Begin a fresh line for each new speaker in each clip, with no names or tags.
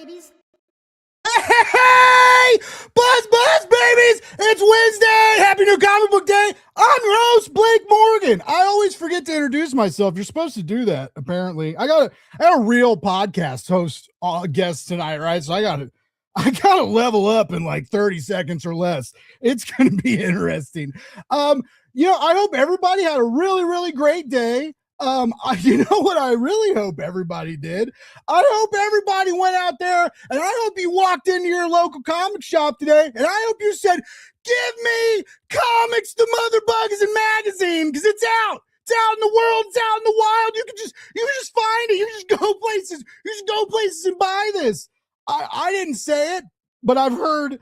babies. Hey, buzz, babies! It's Wednesday. Happy New Comic Book Day. I'm your host, Blake Morgan. I always forget to introduce myself. You're supposed to do that. Apparently, I got a real podcast host guest tonight, right? So I gotta level up in like 30 seconds or less. It's gonna be interesting. I hope everybody had a really, really great day. You know what I really hope everybody did? I hope everybody went out there, and I hope you walked into your local comic shop today, and I hope you said, "Give me Comics, the Mother Buggers and Magazine," because it's out. It's out in the world. It's out in the wild. You can just find it. You can just go places. You just go places and buy this. I didn't say it, but I've heard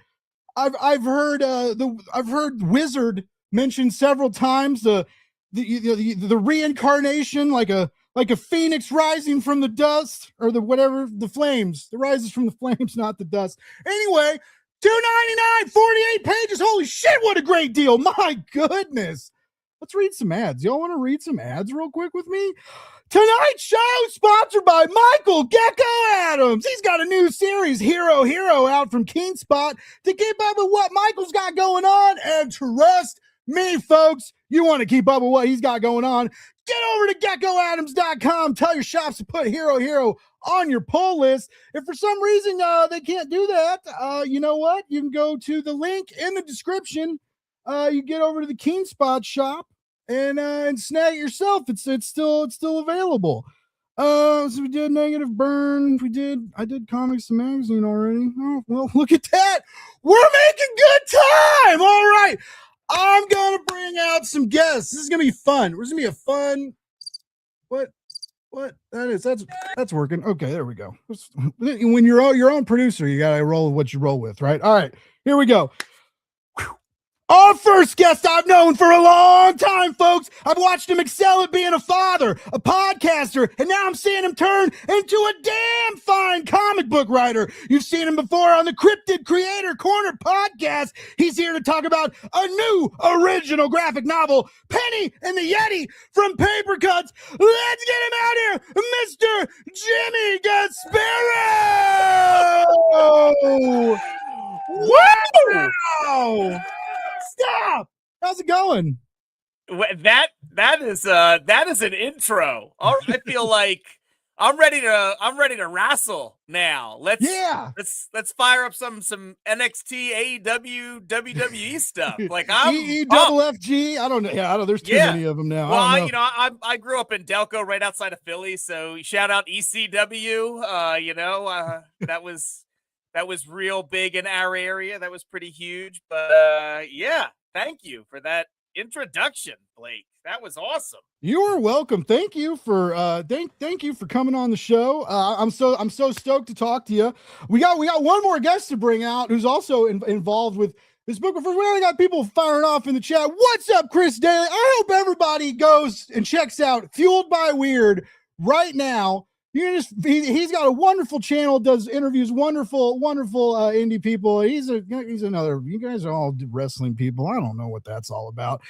Wizard mentioned several times the reincarnation, like a phoenix rising from the dust, or the flames. It rises from the flames, not the dust. Anyway, $2.99, 48 pages. Holy shit, what a great deal. My goodness. Let's read some ads. Y'all want to read some ads real quick with me? Tonight's show sponsored by Michael Gecko Adams. He's got a new series, Hero, out from KeenSpot, to keep up with what Michael's got going on. And trust me, folks, you want to keep up with what he's got going on, get over to geckoadams.com. Tell your shops to put Hero on your pull list. If for some reason they can't do that, you know what? You can go to the link in the description. You get over to the KeenSpot shop and snag it yourself. It's still available. So we did Negative Burn. I did Comics and Magazine already. Oh, well, look at that. We're making good time. All right. I'm going to bring out some guests. This is going to be fun. This is going to be a fun. What? That's working. Okay, there we go. When you're your own producer, you got to roll with what you roll with, right? All right, here we go. Our first guest I've known for a long time, folks. I've watched him excel at being a father, a podcaster, and now I'm seeing him turn into a damn fine comic book writer. You've seen him before on the Cryptid Creator Corner podcast. He's here to talk about a new original graphic novel, Penny and the Yeti from Paper Cuts. Let's get him out here, Mr. Jimmy Gaspero! Wow! Stop! How's it going?
That is an intro. I feel like I'm ready to wrestle now. Let's fire up some NXT, AEW, WWE stuff. Like I'm
EEFFG. I don't know. Yeah, I don't know. There's too many of them now.
Well, I grew up in Delco, right outside of Philly. So shout out ECW. That was real big in our area. That was pretty huge. But thank you for that introduction, Blake. That was awesome.
You are welcome. Thank you for thank you for coming on the show. I'm so stoked to talk to you. We got one more guest to bring out who's also involved with this book. First, we already got people firing off in the chat. What's up, Chris Daly? I hope everybody goes and checks out Fueled by Weird right now. He's got a wonderful channel, does interviews, wonderful indie people. He's another. You guys are all wrestling people. I don't know what that's all about.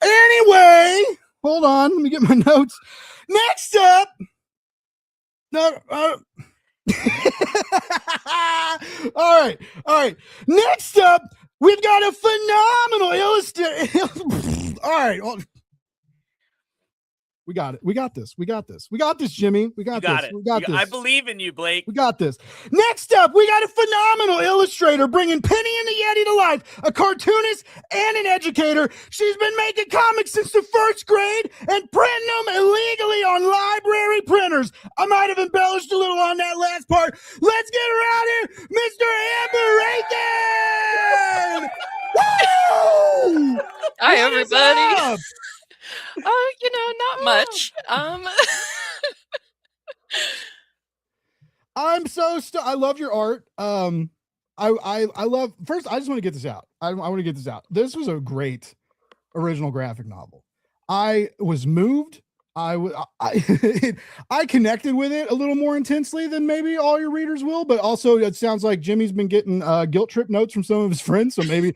Anyway, hold on, let me get my notes. Next up, all right. Next up, we've got a phenomenal illustrator. All right. We got it. We got this, Jimmy. We got this.
I believe in you, Blake.
We got this. Next up, we got a phenomenal illustrator bringing Penny and the Yeti to life, a cartoonist and an educator. She's been making comics since the first grade and printing them illegally on library printers. I might have embellished a little on that last part. Let's get her out here, Mr. Amber Akin! Woo!
Hi, everybody. Not much.
I'm so I love your art. I love. First, I just want to get this out. I want to get this out. This was a great original graphic novel. I was moved. I connected with it a little more intensely than maybe all your readers will, but also it sounds like Jimmy's been getting guilt trip notes from some of his friends. So maybe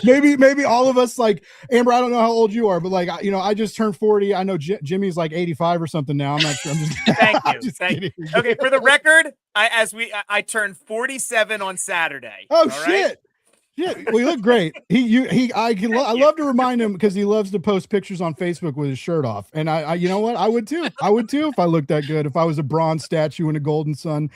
maybe all of us, like Amber, I don't know how old you are, but like, I just turned 40. I know Jimmy's like 85 or something now. I'm not sure. I'm just
Thank you. Okay, for the record, I turned 47 on Saturday.
Oh shit. Right? Yeah, well, you look great. I love to remind him because he loves to post pictures on Facebook with his shirt off. And I you know what? I would too if I looked that good, if I was a bronze statue in a golden sun.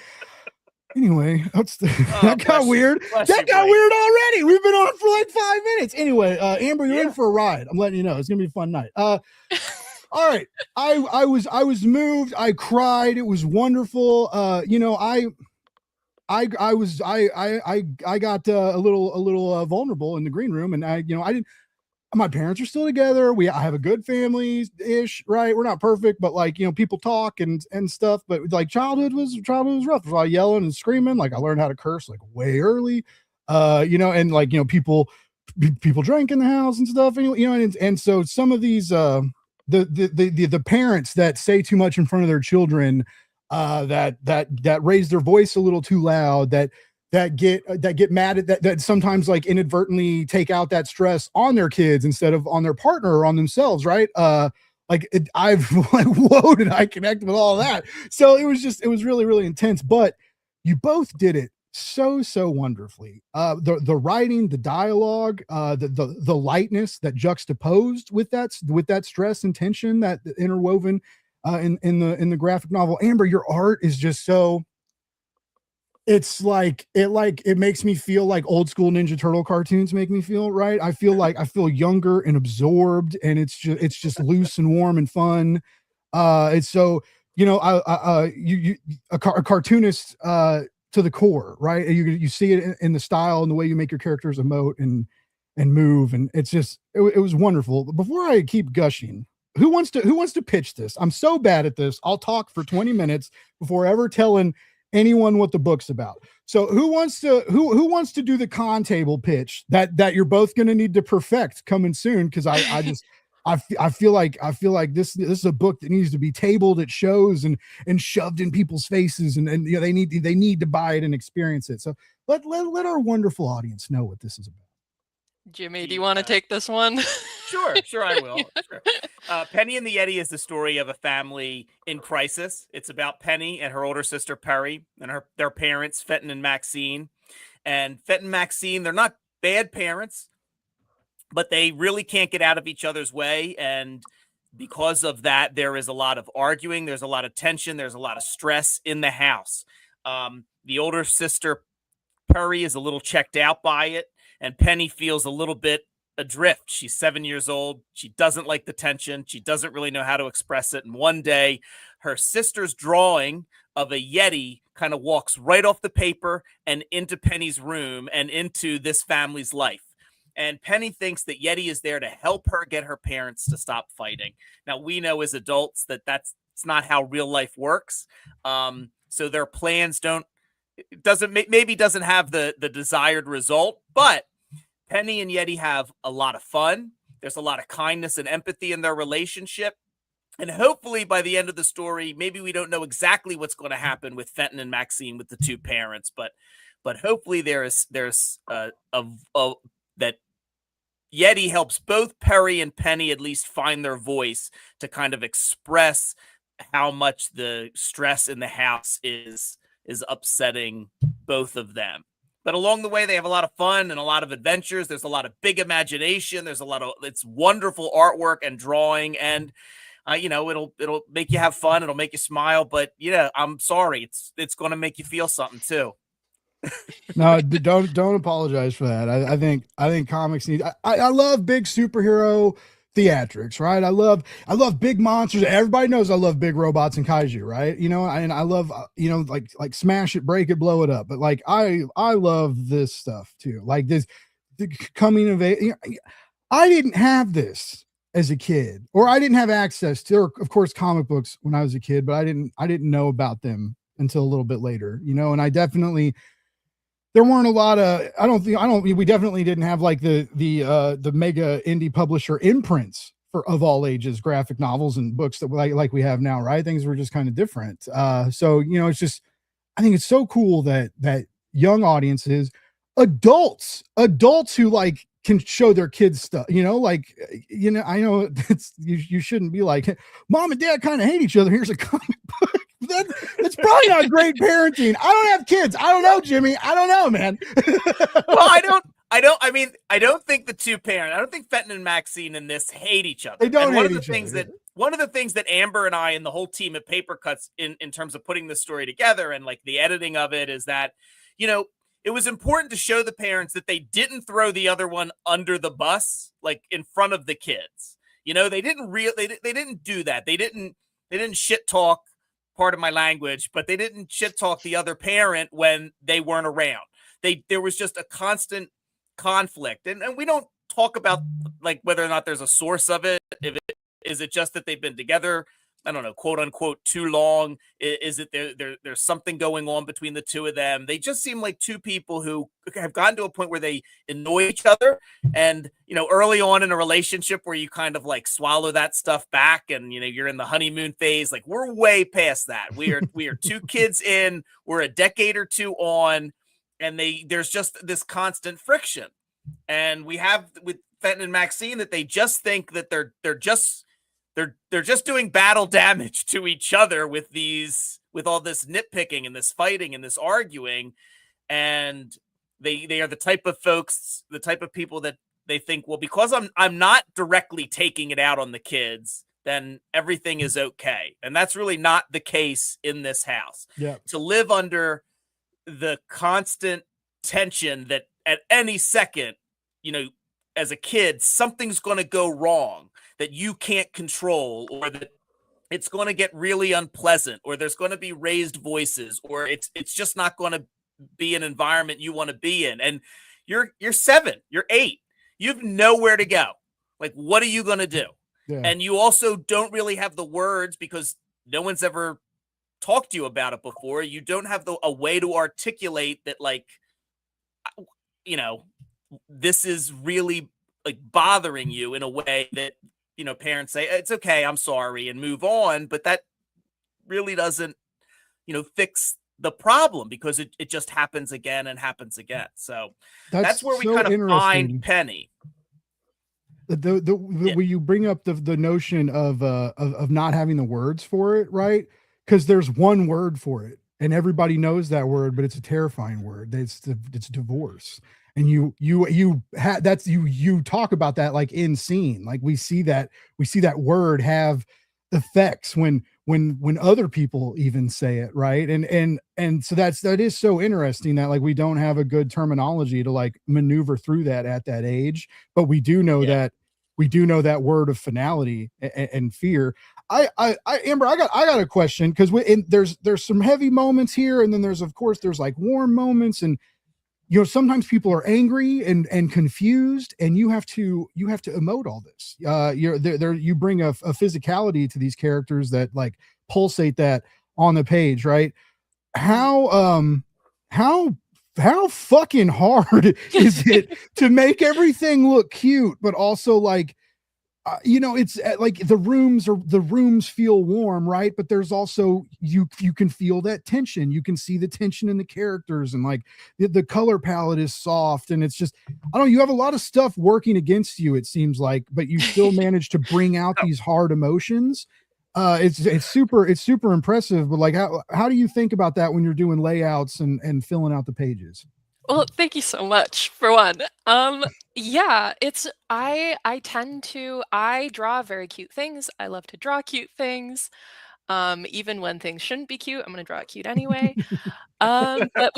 Anyway, that got weird. That got weird already. We've been on for like 5 minutes. Anyway, Amber, you're in for a ride. I'm letting you know. It's gonna be a fun night. All right. I was moved. I cried. It was wonderful. I got a little vulnerable in the green room, and I didn't. My parents are still together. I have a good family ish, right? We're not perfect, but like, people talk and stuff. But like childhood was rough. There's a lot of yelling and screaming. Like I learned how to curse like way early, and like people drank in the house and stuff, and so some of these the parents that say too much in front of their children, that raise their voice a little too loud, that get mad at that sometimes like inadvertently take out that stress on their kids instead of on their partner or on themselves, right? I've like, whoa, did I connect with all that? So it was really, really intense, but you both did it so wonderfully. The writing, the dialogue, the lightness that juxtaposed with that stress and tension that interwoven in the graphic novel. Amber, your art is just so, it makes me feel like old school Ninja Turtle cartoons make me feel, right? I feel younger and absorbed, and it's just loose and warm and fun. It's so, a cartoonist to the core, right? You see it in the style and the way you make your characters emote and move, and it was wonderful. But before I keep gushing, who wants to pitch this? I'm so bad at this. I'll talk for 20 minutes before ever telling anyone what the book's about. So who wants to do the con table pitch that you're both going to need to perfect coming soon? Cause I feel like this is a book that needs to be tabled at shows and shoved in people's faces, and they need to buy it and experience it. So let our wonderful audience know what this is about.
Jimmy, do you want to take this one?
Sure, I will. Sure. Penny and the Yeti is the story of a family in crisis. It's about Penny and her older sister Peri and their parents, Fenton and Maxine. And Fenton and Maxine, they're not bad parents, but they really can't get out of each other's way. And because of that, there is a lot of arguing. There's a lot of tension. There's a lot of stress in the house. The older sister Peri is a little checked out by it, and Penny feels a little bit adrift. She's 7 years old. She doesn't like the tension. She doesn't really know how to express it. And one day, her sister's drawing of a Yeti kind of walks right off the paper and into Penny's room and into this family's life. And Penny thinks that Yeti is there to help her get her parents to stop fighting. Now, we know as adults that that's not how real life works. So their plans doesn't have the desired result, but Penny and Yeti have a lot of fun. There's a lot of kindness and empathy in their relationship. And hopefully by the end of the story, maybe we don't know exactly what's going to happen with Fenton and Maxine, with the two parents, but hopefully there's that Yeti helps both Peri and Penny at least find their voice to kind of express how much the stress in the house is upsetting both of them. But along the way, they have a lot of fun and a lot of adventures. There's a lot of big imagination. It's wonderful artwork and drawing, and it'll make you have fun. It'll make you smile. But I'm sorry, it's going to make you feel something too.
No, don't apologize for that. I think comics need. I love big superhero theatrics, right? I love big monsters. Everybody knows I love big robots and kaiju, right? And I love like smash it, break it, blow it up. But like I love this stuff too. Like the coming of age. I didn't have this as a kid, or I didn't have access to, or of course, comic books when I was a kid, but I didn't know about them until a little bit later. And I definitely. There weren't a lot of, we definitely didn't have like the mega indie publisher imprints for of all ages graphic novels and books that like we have now, right? Things were just kind of different. So it's just, I think it's so cool that young audiences, adults who like can show their kids stuff, I know you shouldn't be like, mom and dad kind of hate each other, here's a comic book. That's probably not great parenting. I don't have kids. I don't know, Jimmy. I don't know, man.
Well, I don't think the two parents, I don't think Fenton and Maxine in this hate each other.
They don't
and
hate each other.
One of the things that Amber and I and the whole team at Paper Cuts in terms of putting this story together and like the editing of it is that, it was important to show the parents that they didn't throw the other one under the bus, like in front of the kids. They didn't do that. They didn't shit talk, part of my language, but they didn't shit talk the other parent when they weren't around. There was just a constant conflict. And we don't talk about like whether or not there's a source of it. Is it just that they've been together, I don't know, quote unquote, too long? Is it there's something going on between the two of them? They just seem like two people who have gotten to a point where they annoy each other. And, early on in a relationship where you kind of like swallow that stuff back and, you're in the honeymoon phase, like we're way past that. We are 2 kids in, we're a decade or 2 on, and there's just this constant friction. And we have with Fenton and Maxine that they just think that they're just doing battle damage to each other with all this nitpicking and this fighting and this arguing. And they are the type of folks, the type of people that they think, well, because I'm not directly taking it out on the kids, then everything is okay. And that's really not the case in this house.
Yeah.
To live under the constant tension that at any second, as a kid, something's going to go wrong that you can't control, or that it's going to get really unpleasant, or there's going to be raised voices, or it's just not going to be an environment you want to be in. And you're 7, you're 8, you've nowhere to go. Like, what are you going to do?
Yeah.
And you also don't really have the words because no one's ever talked to you about it before. You don't have a way to articulate that, like, this is really like bothering you in a way that, parents say, it's okay, I'm sorry, and move on. But that really doesn't, fix the problem, because it just happens again and happens again. So that's where we kind of find Penny.
When you bring up the notion of not having the words for it, right? Because there's one word for it and everybody knows that word, but it's a terrifying word. It's divorce. And you talk about that like in scene, like we see that word have effects when other people even say it, right? And so that is so interesting that like we don't have a good terminology to like maneuver through that at that age, but we do know that word of finality and fear. Amber, I got a question, because there's some heavy moments here, and then there's like warm moments, and sometimes people are angry and confused, and you have to emote all this. You bring a physicality to these characters that like pulsate that on the page, right? How fucking hard is it to make everything look cute, but also like, it's like the rooms feel warm, right? But there's also, you can feel that tension. You can see the tension in the characters, and like the color palette is soft, and it's just, I don't know, you have a lot of stuff working against you, it seems like, but you still manage to bring out these hard emotions. It's super impressive. But like, how do you think about that when you're doing layouts and filling out the pages?
Well, thank you so much for one. Yeah, I draw very cute things. I love to draw cute things. Even when things shouldn't be cute, I'm going to draw it cute anyway. But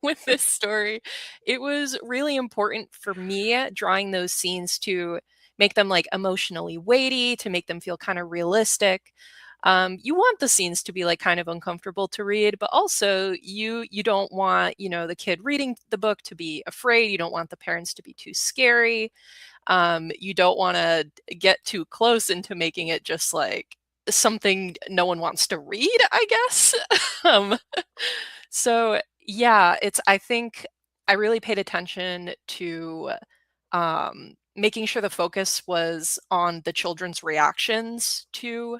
with this story, it was really important for me drawing those scenes to make them like emotionally weighty, to make them feel kind of realistic. You want the scenes to be like kind of uncomfortable to read, but also you don't want, the kid reading the book to be afraid. You don't want the parents to be too scary. You don't want to get too close into making it just like something no one wants to read, I guess. So yeah, I think I really paid attention to making sure the focus was on the children's reactions to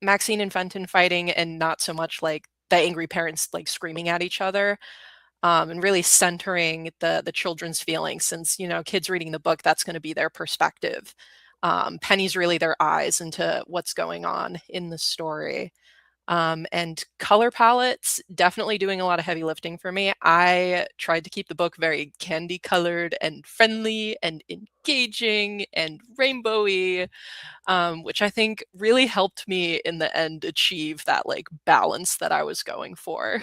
Maxine and Fenton fighting, and not so much like the angry parents like screaming at each other, and really centering the children's feelings, since, you know, kids reading the book, that's going to be their perspective. Penny's really their eyes into what's going on in the story. And color palettes, definitely doing a lot of heavy lifting for me. I tried to keep the book very candy colored and friendly and engaging and rainbowy, which I think really helped me in the end achieve that like balance that I was going for.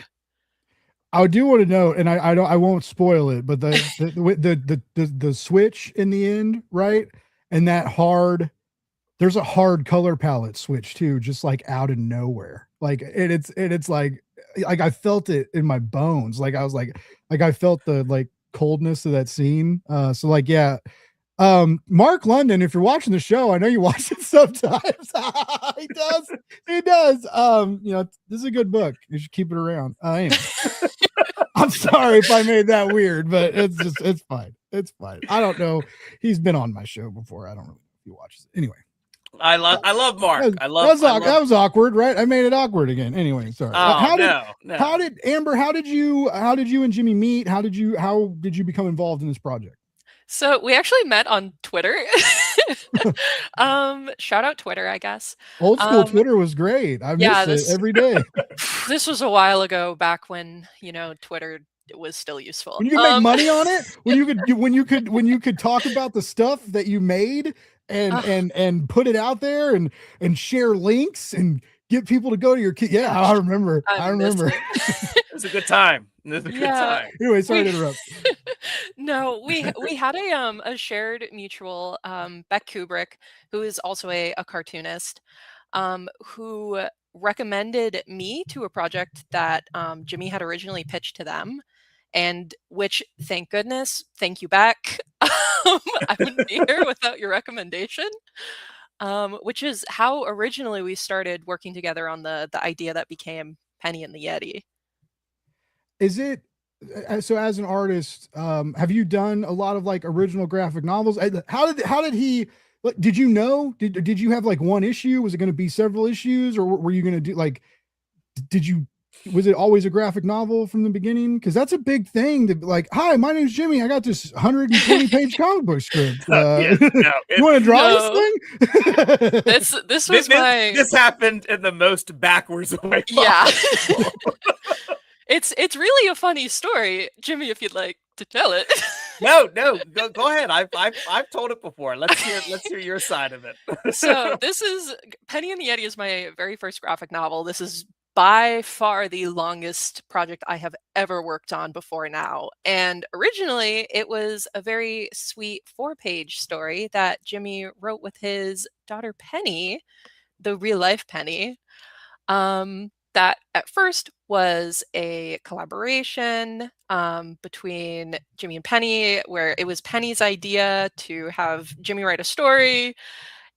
I do want to note, and I won't spoil it, but the switch in the end, right? And there's a hard color palette switch too, just like out of nowhere. Like it's like I felt it in my bones. Like I was like I felt the like coldness of that scene. So like, yeah. Mark London, if you're watching the show, I know you watch it sometimes. He does. You know, this is a good book. You should keep it around. Anyway. I'm sorry if I made that weird, but it's fine. It's fine. I don't know. He's been on my show before. I don't know if he watches it. Anyway.
I love Mark.
That was awkward, right? I made it awkward again. Anyway, sorry.
Oh,
how did Amber? How did you and Jimmy meet? How did you become involved in this project?
So we actually met on Twitter. Shout out Twitter, I guess.
Old school Twitter was great. I miss it every day.
This was a while ago, back when, you know, Twitter was still useful.
When you could make money on it, when you could talk about the stuff that you made and put it out there and share links and get people to go to your yeah, I remember.
It was a good time. Good time.
Anyway, sorry to interrupt.
No, we had a shared mutual, Beck Kubrick, who is also a cartoonist, who recommended me to a project that Jimmy had originally pitched to them, and which, thank goodness, thank you, Beck. I wouldn't be here without your recommendation. Which is how originally we started working together on the idea that became Penny and the Yeti.
Is it so? As an artist, have you done a lot of like original graphic novels? How did he? Did you know? Did you have like one issue? Was it going to be several issues, or were you going to do like? Was it always a graphic novel from the beginning? Because that's a big thing. To like, hi, my name's Jimmy. I got this 120-page comic book script. You want to draw
this thing? This
happened in the most backwards way.
Yeah. It's really a funny story, Jimmy, if you'd like to tell it.
No, go ahead. I've told it before. Let's hear your side of it.
So this is Penny and the Yeti is my very first graphic novel. This is by far the longest project I have ever worked on before now. And originally it was a very sweet 4-page story that Jimmy wrote with his daughter Penny, the real life Penny. That at first was a collaboration between Jimmy and Penny, where it was Penny's idea to have Jimmy write a story.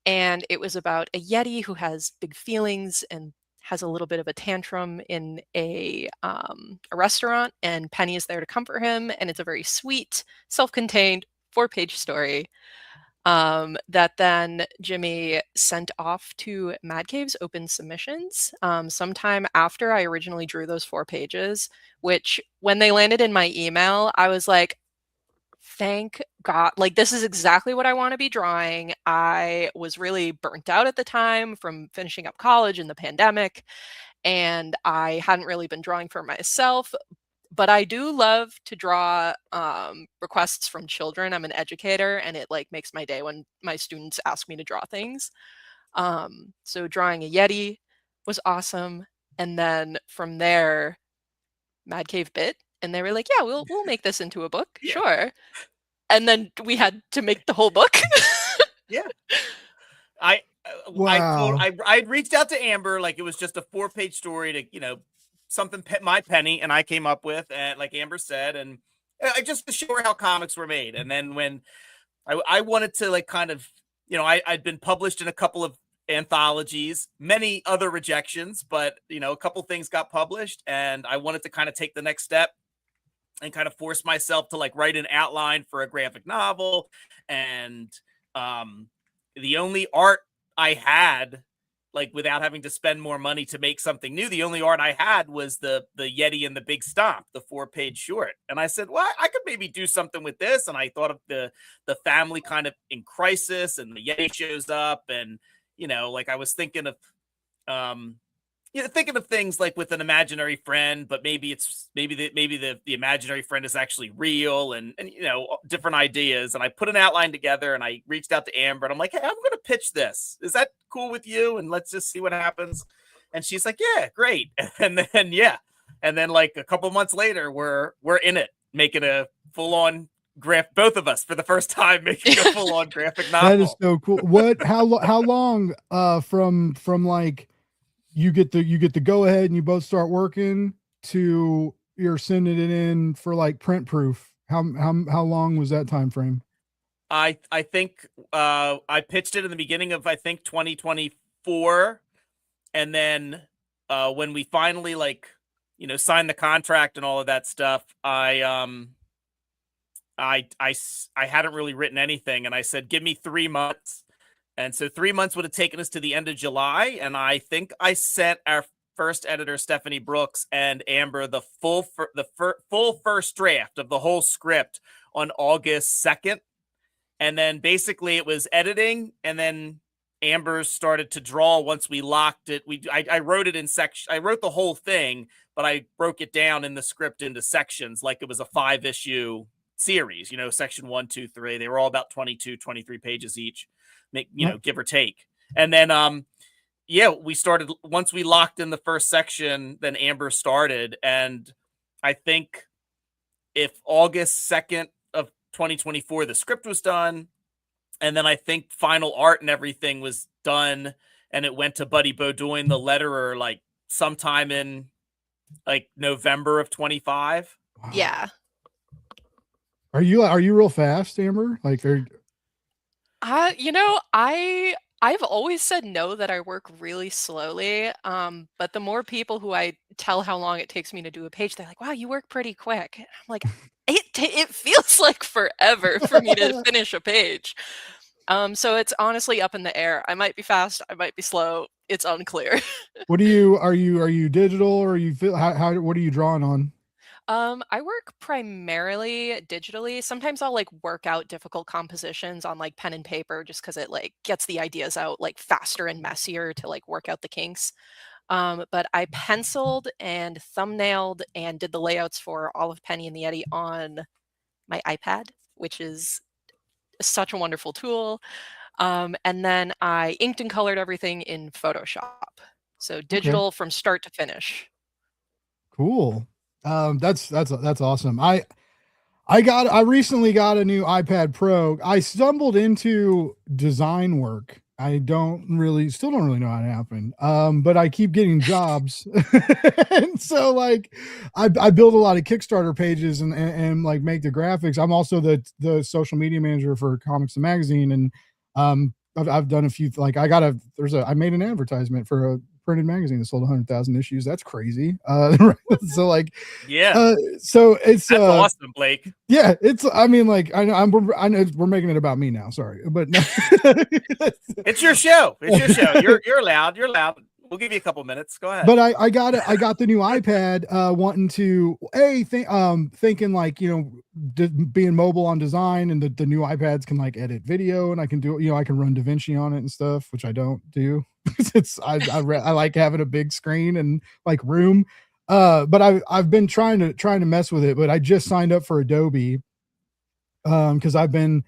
And it was about a Yeti who has big feelings and has a little bit of a tantrum in a restaurant, and Penny is there to comfort him. And it's a very sweet, self-contained 4-page story that then Jimmy sent off to Mad Cave's open submissions sometime after I originally drew those 4 pages, which when they landed in my email, I was like, thank God, like this is exactly what I want to be drawing. I was really burnt out at the time from finishing up college and the pandemic, and I hadn't really been drawing for myself, but I do love to draw requests from children. I'm an educator, and it like makes my day when my students ask me to draw things. So drawing a Yeti was awesome. And then from there, Mad Cave bit, and they were like, yeah, we'll make this into a book. Yeah. Sure. And then we had to make the whole book.
Yeah. I reached out to Amber, like it was just a 4-page story to, you know, something my Penny and I came up with, and like Amber said, and I just to show her how comics were made. And then when I wanted to like kind of, you know, I'd been published in a couple of anthologies, many other rejections, but you know, a couple things got published, and I wanted to kind of take the next step. and kind of force myself to like write an outline for a graphic novel. And the only art I had, like without having to spend more money to make something new, the only art I had was the Yeti and the Big Stomp, the 4-page short. And I said, well, I could maybe do something with this. And I thought of the family kind of in crisis, and the Yeti shows up, and like I was thinking of thinking of things like with an imaginary friend, but maybe the imaginary friend is actually real, and different ideas. And I put an outline together, and I reached out to Amber, and I'm like, hey, I'm going to pitch this. Is that cool with you? And let's just see what happens. And she's like, yeah, great. And then like a couple months later, we're in it, making a full-on both of us for the first time making a full-on graphic novel.
That is so cool. How long from like you get the go ahead and you both start working to you're sending it in for like print proof? How long was that time frame?
I think I pitched it in the beginning of 2024, and then when we finally signed the contract and all of that stuff, I hadn't really written anything, and I said, give me 3 months. And so 3 months would have taken us to the end of July. And I think I sent our first editor, Stephanie Brooks, and Amber the full first draft of the whole script on August 2nd. And then basically it was editing, and then Amber started to draw once we locked it. I wrote it in section. I wrote the whole thing, but I broke it down in the script into sections like it was a 5-issue series, section 1, 2, 3. They were all about 22, 23 pages each. Give or take. And then we started once we locked in the first section, then Amber started. And I think if August 2nd of 2024 the script was done, and then I think final art and everything was done, and it went to Buddy Beaudoin, the letterer, like sometime in like November of 25.
Yeah.
Are you real fast, Amber? Like
I've always said no, that I work really slowly. But the more people who I tell how long it takes me to do a page, they're like, wow, you work pretty quick. I'm like, it feels like forever for me to finish a page. So it's honestly up in the air. I might be fast, I might be slow. It's unclear.
What are you digital, or what are you drawing on?
I work primarily digitally. Sometimes I'll like work out difficult compositions on like pen and paper, just because it like gets the ideas out like faster and messier to like work out the kinks. But I penciled and thumbnailed and did the layouts for all of Penny and the Yeti on my iPad, which is such a wonderful tool. And then I inked and colored everything in Photoshop. So digital from start to finish.
Cool. That's awesome. I recently got a new iPad Pro. I stumbled into design work. I still don't really know how it happened. But I keep getting jobs. And so like I build a lot of Kickstarter pages and like make the graphics. I'm also the social media manager for Comics and Magazine. And I've done a few, like I made an advertisement for a printed magazine that sold 100,000 issues. That's crazy. So like, so it's
that's awesome, Blake.
Yeah, it's. I mean, like, I know we're making it about me now. Sorry, but no.
It's your show. It's your show. You're allowed. You're allowed. We'll give you a couple minutes. Go ahead.
But I got the new iPad, wanting to thinking like, being mobile on design, and the new iPads can like edit video, and I can do, I can run DaVinci on it and stuff, which I don't do. I like having a big screen and like room. But I've been trying to mess with it, but I just signed up for Adobe, because I've been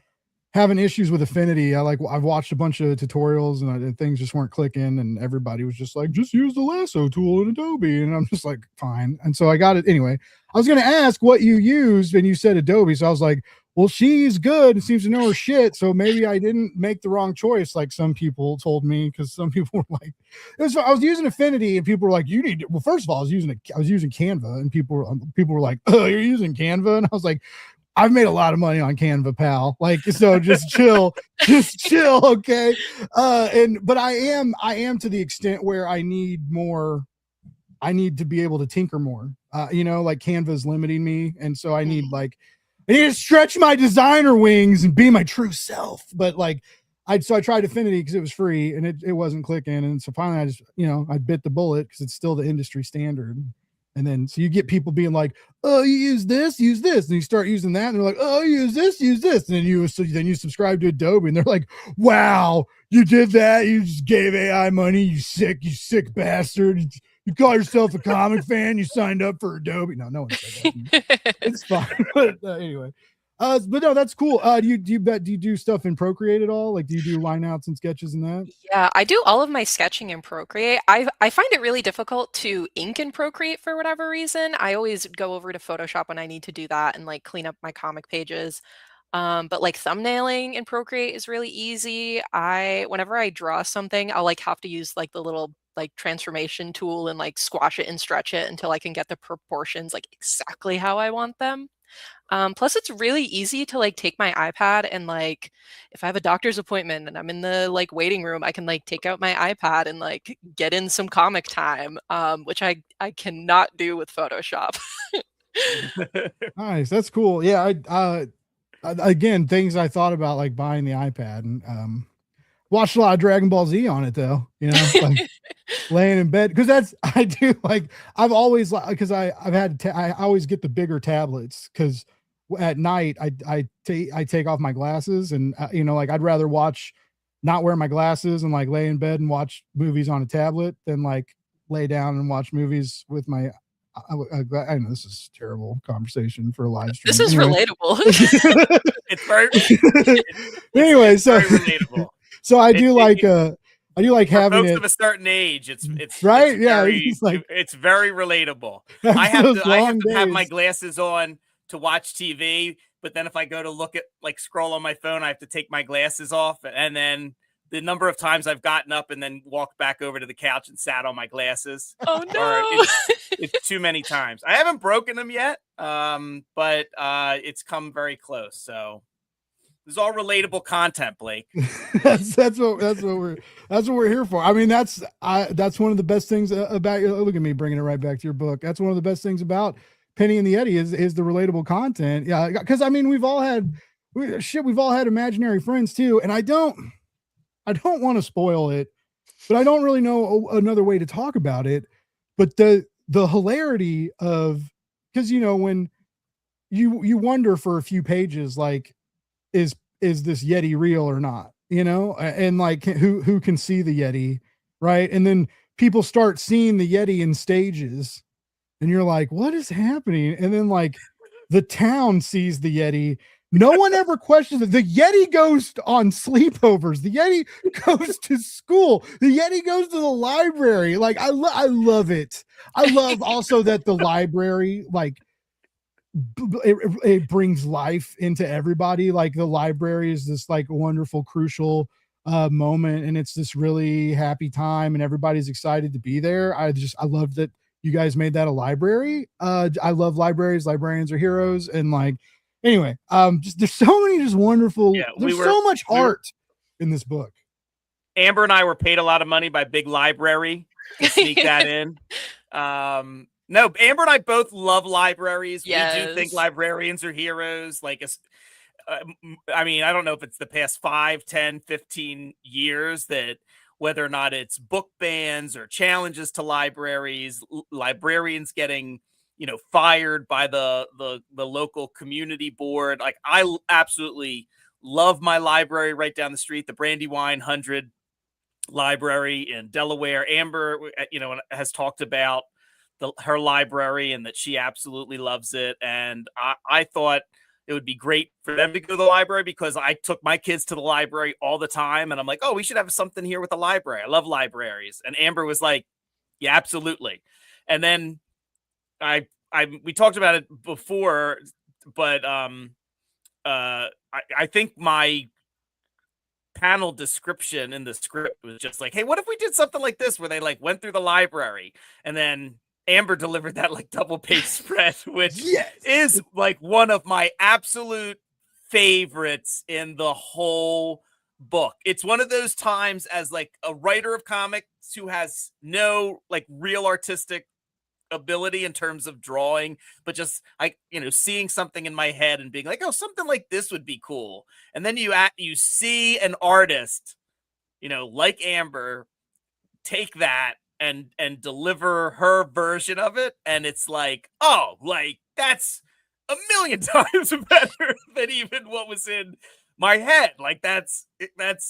having issues with Affinity. I've watched a bunch of tutorials, and things just weren't clicking, and everybody was just like, just use the lasso tool in Adobe. And I'm just like, fine. And so I got it anyway. I was going to ask what you used, and you said Adobe. So I was like, well, she's good and seems to know her shit. So maybe I didn't make the wrong choice, like some people told me, because some people were like, I was using Affinity, and people were like, you need to, well, first of all, I was using Canva, and people were like, oh, you're using Canva? And I was like, I've made a lot of money on Canva, pal. Like, so just chill, just chill. Okay. But I am to the extent where I need more I need to be able to tinker more. You know, like Canva's limiting me, and so I need I need to stretch my designer wings and be my true self. But like, I tried Affinity because it was free and it wasn't clicking, and so finally I just I bit the bullet because it's still the industry standard. And then so you get people being like, "Oh, you use this," and you start using that, and they're like, "Oh, use this," and then you subscribe to Adobe, and they're like, "Wow, you did that? You just gave AI money? You sick bastard! You call yourself a comic fan? You signed up for Adobe?" No one said that. It's fine, but anyway. But no, that's cool. Do you do stuff in Procreate at all? Like, do you do lineouts and sketches and that?
Yeah, I do all of my sketching in Procreate. I find it really difficult to ink in Procreate for whatever reason. I always go over to Photoshop when I need to do that and like clean up my comic pages. But like thumbnailing in Procreate is really easy. Whenever I draw something, I'll like have to use like the little like transformation tool and like squash it and stretch it until I can get the proportions like exactly how I want them. Plus it's really easy to like take my iPad and like if I have a doctor's appointment and I'm in the like waiting room, I can like take out my iPad and like get in some comic time, which I cannot do with Photoshop.
Nice, that's cool. Yeah, again, things I thought about like buying the iPad and watched a lot of Dragon Ball Z on it though, like laying in bed because I do like I've always because I always get the bigger tablets because at night I take off my glasses and like I'd rather not wear my glasses and like lay in bed and watch movies on a tablet than like lay down and watch movies with my I know this is a terrible conversation for a live stream.
This is relatable.
It's very
anyway, so
very relatable.
So I do like having
folks
it
of a certain age. It's
right.
It's very relatable. I have to have my glasses on to watch TV, but then if I go to look at like scroll on my phone, I have to take my glasses off, and then the number of times I've gotten up and then walked back over to the couch and sat on my glasses.
Oh no.
It's too many times. I haven't broken them yet, but it's come very close. So this is all relatable content, Blake.
that's what we're here for. I mean, that's one of the best things about you. Look at me bringing it right back to your book. That's one of the best things about Penny and the Yeti is the relatable content. Yeah, because I mean, we've all had imaginary friends too, and I don't want to spoil it, but I don't really know another way to talk about it. But the hilarity of, because when you wonder for a few pages, like, is this Yeti real or not? And like who can see the Yeti, right? And then people start seeing the Yeti in stages, and you're like, what is happening? And then like the town sees the Yeti. No one ever questions it. The Yeti goes on sleepovers. The Yeti goes to school. The Yeti goes to the library. Like I love it. I love also that the library, like, it brings life into everybody. Like the library is this like wonderful, crucial moment, and it's this really happy time, and everybody's excited to be there. I love that you guys made that a library. I love libraries. Librarians are heroes. And like, anyway, there's so many just wonderful. Yeah, there's so much art in this book.
Amber and I were paid a lot of money by Big Library to sneak that in. No, Amber and I both love libraries. Yes. We do think librarians are heroes. Like, I mean, I don't know if it's the past 5, 10, 15 years that whether or not it's book bans or challenges to libraries, librarians getting, fired by the local community board. Like, I absolutely love my library right down the street, the Brandywine 100 library in Delaware. Amber, has talked about her library and that she absolutely loves it. And I thought it would be great for them to go to the library because I took my kids to the library all the time. And I'm like, oh, we should have something here with the library. I love libraries. And Amber was like, yeah, absolutely. And then we talked about it before, but I think my panel description in the script was just like, hey, what if we did something like this where they like went through the library, and then Amber delivered that like double page spread, which is like one of my absolute favorites in the whole book. It's one of those times as like a writer of comics who has no like real artistic ability in terms of drawing, but just seeing something in my head and being like, oh, something like this would be cool. And then you see an artist, like Amber, take that and deliver her version of it, and it's like, oh, like that's a million times better than even what was in my head. Like that's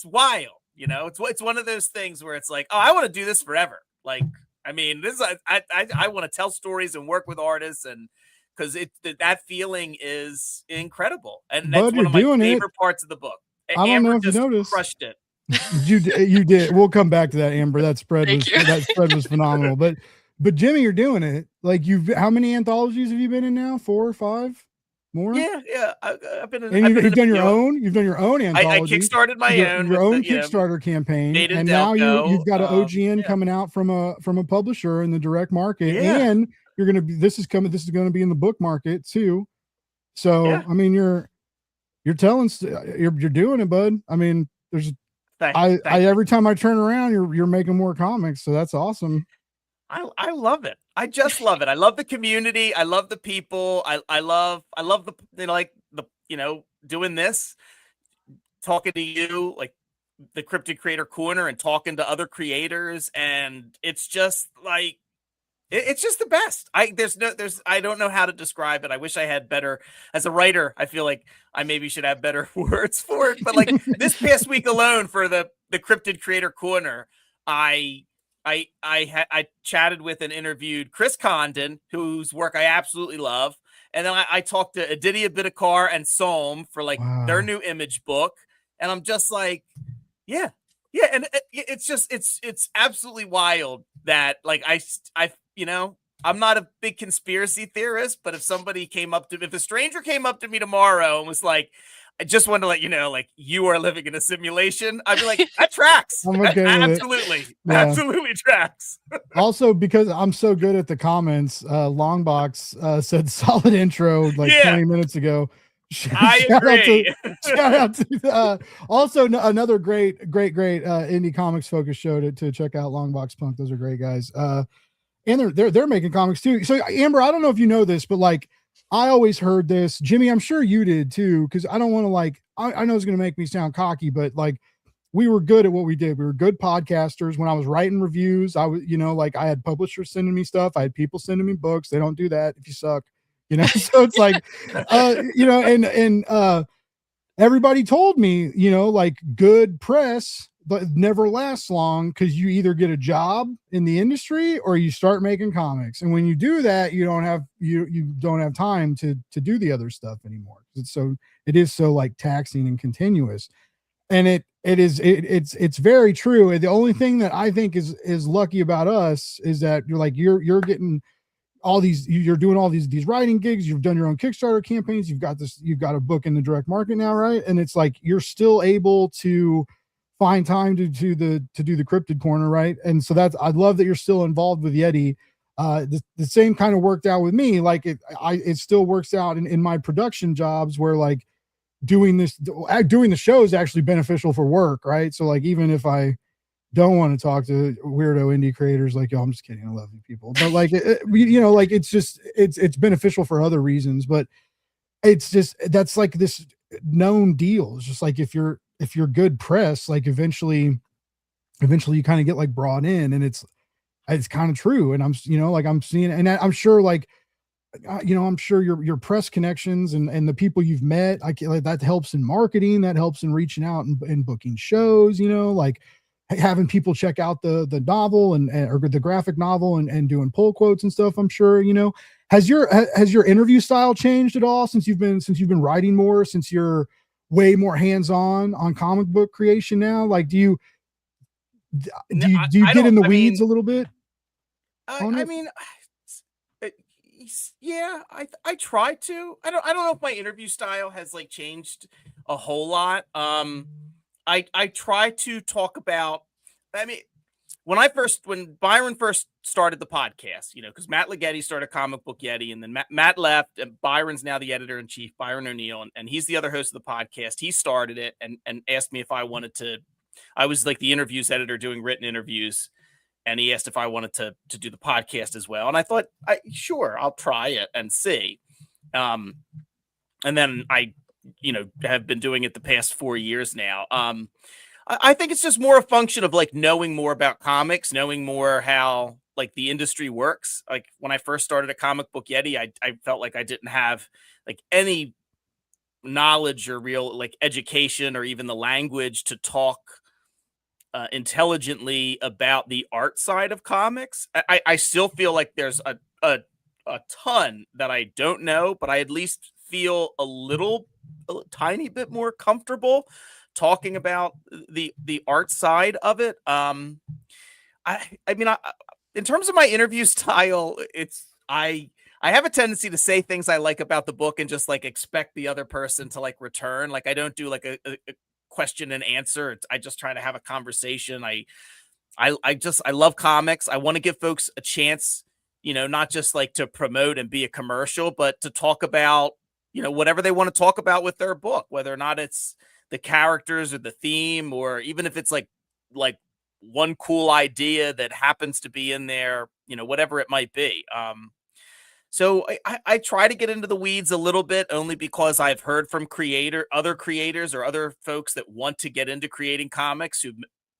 wild. It's one of those things where it's like, oh, I want to do this forever. Like, I mean, this I want to tell stories and work with artists, and because that feeling is incredible, and that's one of my favorite parts of the book.
I don't know if you noticed,
crushed it.
You did. We'll come back to that, Amber. That spread was phenomenal. But Jimmy, you're doing it. Like how many anthologies have you been in now? 4 or 5 more?
Yeah. I've been in.
And you've done your own. You've done your own anthology.
I kickstarted my own.
Your own Kickstarter campaign, and now you've got an OGN coming out from a publisher in the direct market, and you're gonna be. This is going to be in the book market too. So I mean, you're telling, you're doing it, bud. I mean, there's. I every time I turn around, you're making more comics, so that's awesome.
I love it. I just love it. I love the community. I love the people. I love the doing this, talking to you, like the Cryptid Creator Corner, and talking to other creators, and it's just like it's just the best. I don't know how to describe it. I wish I had better, as a writer, I feel like I maybe should have better words for it. But like this past week alone for the Cryptid Creator Corner, I chatted with and interviewed Chris Condon, whose work I absolutely love. And then I talked to Adidia Bidikar and Soam for their new image book. And I'm just like, yeah. And it's absolutely wild that I'm not a big conspiracy theorist, but if a stranger came up to me tomorrow and was like, I just want to let you know, like, you are living in a simulation, I'd be like, that tracks. Absolutely tracks.
Also, because I'm so good at the comments, Longbox said solid intro 20 minutes ago.
I agree.
Shout out to also another great indie comics focus show to check out, Longbox Punk. Those are great guys. And they're making comics too. So Amber, I don't know if you know this, but I always heard this. Jimmy, I'm sure you did too, because I don't want to I know it's going to make me sound cocky, but we were good at what we did. We were good podcasters. When I was writing reviews, I was, I had publishers sending me stuff. I had people sending me books. They don't do that if you suck, so it's and everybody told me, good press, but never lasts long, because you either get a job in the industry or you start making comics. And when you do that, you don't have time to do the other stuff anymore. It is so taxing and continuous. And it's very true. The only thing that I think is lucky about us is that you're getting all these, you're doing all these writing gigs. You've done your own Kickstarter campaigns. You've got a book in the direct market now, right? And it's you're still able to find time to do the Cryptid Corner, right? And so I love that you're still involved with Yeti. The same kind of worked out with me. It still works out in my production jobs, where doing the show is actually beneficial for work, right? So even if I don't want to talk to weirdo indie creators, yo, I'm just kidding, I love you people, but it's beneficial for other reasons. But it's just, that's this known deal. It's just if you're good press, eventually you kind of get brought in, and it's kind of true. And I'm seeing, and I'm sure I'm sure your press connections and the people you've met, that helps in marketing, that helps in reaching out and booking shows, having people check out the novel or the graphic novel and doing pull quotes and stuff. I'm sure, has your interview style changed at all since you've been writing more, since you're way more hands-on comic book creation now? Do you get in the weeds a little bit?
Yeah, I try to. I don't know if my interview style has changed a whole lot. I try to talk about, when Byron first started the podcast, because Matt Ligeti started Comic Book Yeti, and then Matt left, and Byron's now the editor-in-chief, Byron O'Neill, and he's the other host of the podcast. He started it and asked me if I wanted to. I was the interviews editor doing written interviews. and he asked if I wanted to do the podcast as well. And I thought, sure, I'll try it and see. And then I, have been doing it the past 4 years now. I think it's just more a function of like knowing more about comics, knowing more how like the industry works. Like when I first started a Comic Book Yeti, I felt like I didn't have like any knowledge or real like education or even the language to talk intelligently about the art side of comics. I still feel like there's a ton that I don't know, but I at least feel a tiny bit more comfortable talking about the art side of it. I mean, in terms of my interview style, I have a tendency to say things I like about the book and just like expect the other person to like return. Like I don't do like a question and answer. I just try to have a conversation. I love comics. I want to give folks a chance, not just like to promote and be a commercial, but to talk about, whatever they want to talk about with their book, whether or not it's the characters or the theme, or even if it's like one cool idea that happens to be in there, whatever it might be. So I try to get into the weeds a little bit, only because I've heard from other creators or other folks that want to get into creating comics who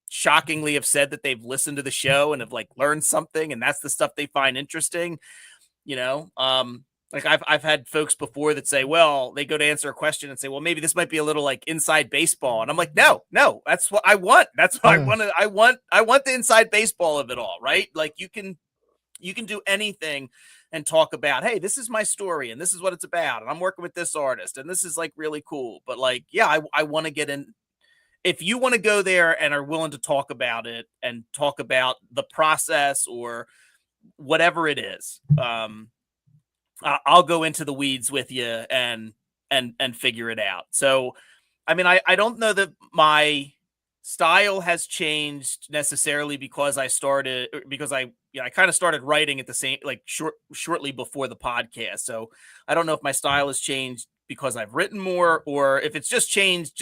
shockingly have said that they've listened to the show and have like learned something, and that's the stuff they find interesting. Like I've had folks before that say, well, they go to answer a question and say, well, maybe this might be a little like inside baseball. And I'm like, no, that's what I want. That's what I want the inside baseball of it all, right? Like you can do anything and talk about, hey, this is my story and this is what it's about. And I'm working with this artist and this is like really cool. But like, yeah, I want to get in. If you want to go there and are willing to talk about it and talk about the process or whatever it is, I'll go into the weeds with you and figure it out. So, I mean, I don't know that my style has changed necessarily because I kind of started writing at the same, like shortly before the podcast. So I don't know if my style has changed because I've written more or if it's just changed.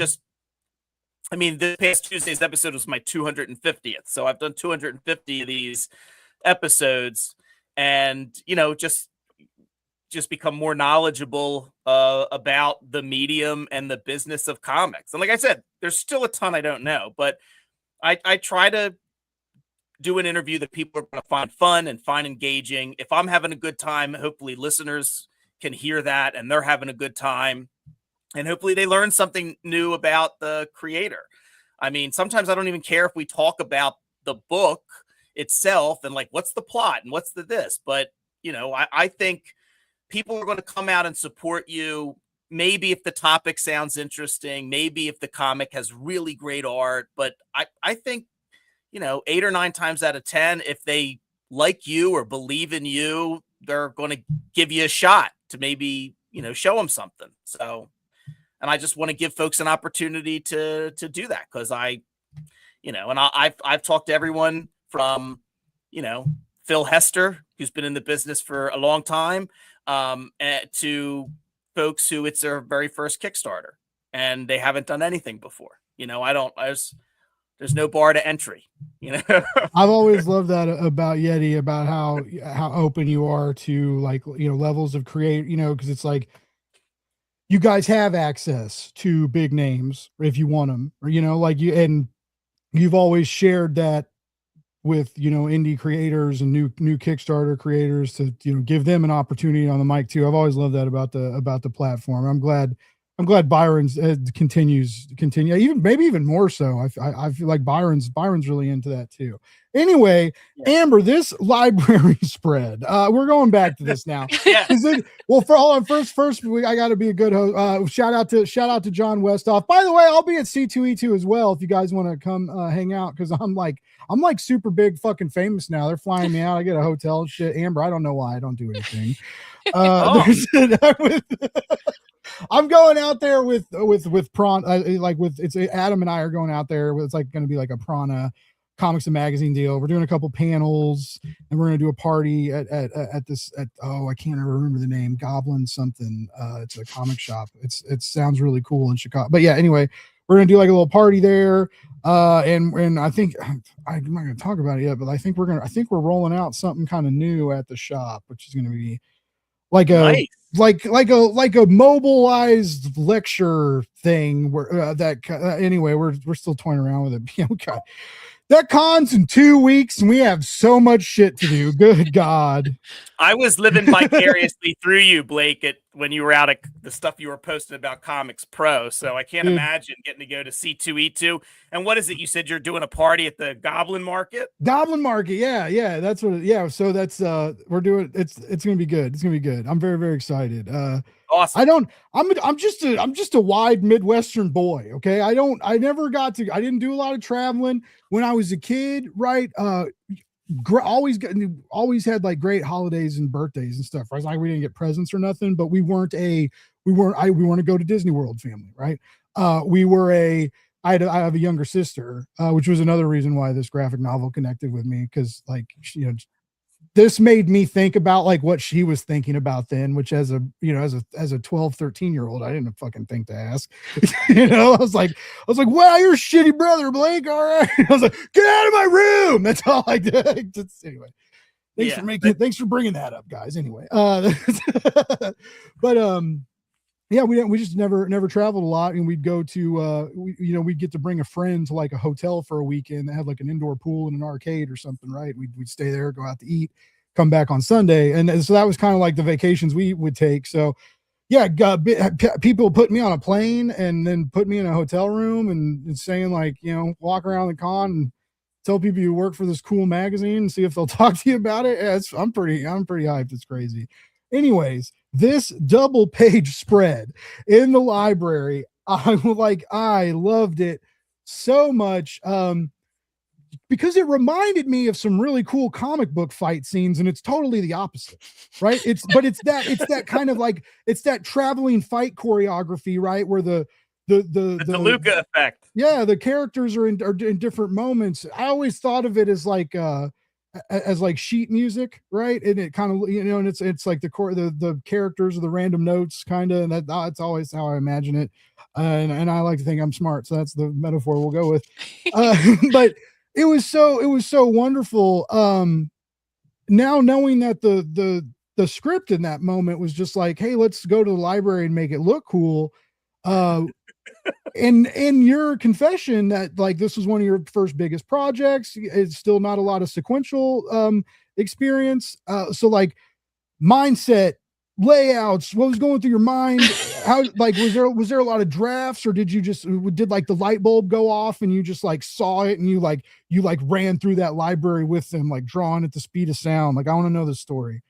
I mean, this past Tuesday's episode was my 250th. So I've done 250 of these episodes and, just become more knowledgeable about the medium and the business of comics. And like I said, there's still a ton I don't know, but I try to do an interview that people are going to find fun and find engaging. If I'm having a good time, hopefully listeners can hear that and they're having a good time. And hopefully they learn something new about the creator. I mean, sometimes I don't even care if we talk about the book itself and like, what's the plot and what's the this, but I think people are going to come out and support you. Maybe if the topic sounds interesting, maybe if the comic has really great art, but I think, 8 or 9 times out of 10, if they like you or believe in you, they're going to give you a shot to maybe, show them something. So, and I just want to give folks an opportunity to do that. Cause I've talked to everyone from, Phil Hester, who's been in the business for a long time, to folks who it's their very first Kickstarter and they haven't done anything before. There's no bar to entry.
I've always loved that about Yeti, about how open you are to like, levels of create, because it's like you guys have access to big names if you want them, or, and you've always shared that with, indie creators and new Kickstarter creators to, give them an opportunity on the mic too. I've always loved that about the platform. I'm glad Byron's continue, even more so. I feel like Byron's really into that too. Anyway, yeah. Amber, this library spread, we're going back to this now.
Yeah.
First, I got to be a good host. Shout out to John Westhoff. By the way, I'll be at C2E2 as well if you guys want to come hang out, because I'm like super big fucking famous now. They're flying me out. I get a hotel and shit. Amber, I don't know why I don't do anything. I'm going out there with Prawn, it's Adam and I are going out there. It's like going to be like a Prana Comics and Magazine deal. We're doing a couple panels and we're going to do a party at I can't remember the name, Goblin something. It's a comic shop. It sounds really cool in Chicago. But yeah, anyway, we're gonna do like a little party there. And I think I'm not gonna talk about it yet, but I think we're rolling out something kind of new at the shop, which is gonna be like a like a mobilized lecture thing where anyway, we're still toying around with it. God, that con's in 2 weeks and we have so much shit to do. Good God.
I was living vicariously through you, Blake, when you were out at the stuff you were posting about Comics Pro. So I can't imagine getting to go to C2E2. And what is it? You said you're doing a party at the Goblin Market?
Goblin Market, yeah. That's what so that's we're doing it's gonna be good. It's gonna be good. I'm very, very excited.
Awesome.
I'm just a wide Midwestern boy. Okay. I didn't do a lot of traveling when I was a kid, right? Always had like great holidays and birthdays and stuff. Right? It's like we didn't get presents or nothing, but we weren't a go to Disney World family, right? I have a younger sister, which was another reason why this graphic novel connected with me, because like this made me think about like what she was thinking about then, which as a 12, 13-year-old, I didn't fucking think to ask. I was like, wow, you're a shitty brother, Blake. All right. I was like, get out of my room. That's all I did. Anyway. Thanks for bringing that up, guys. Anyway. But yeah, we just never traveled a lot, and we'd go to we'd get to bring a friend to like a hotel for a weekend that had like an indoor pool and an arcade or something, right? We'd stay there, go out to eat, come back on Sunday, and so that was kind of like the vacations we would take. So yeah, people put me on a plane and then put me in a hotel room and saying like, walk around the con and tell people you work for this cool magazine and see if they'll talk to you about it. Yeah, I'm pretty hyped. It's crazy. Anyways, this double page spread in the library, I loved it so much because it reminded me of some really cool comic book fight scenes, and it's totally the opposite, right? It's that kind of like, it's that traveling fight choreography, right? Where the
Luca effect.
Yeah, the characters are in different moments. I always thought of it as like sheet music, right? And it kind of and it's like the characters or the random notes kind of, and that's always how I imagine it. And I like to think I'm smart, so that's the metaphor we'll go with. But it was so wonderful. Now knowing that the script in that moment was just like, hey, let's go to the library and make it look cool. And in your confession that like this was one of your first biggest projects, it's still not a lot of sequential experience. So like mindset, layouts, what was going through your mind? How like was there a lot of drafts, or did like the light bulb go off and you just like saw it and you ran through that library with them, like drawing at the speed of sound? Like I want to know the story.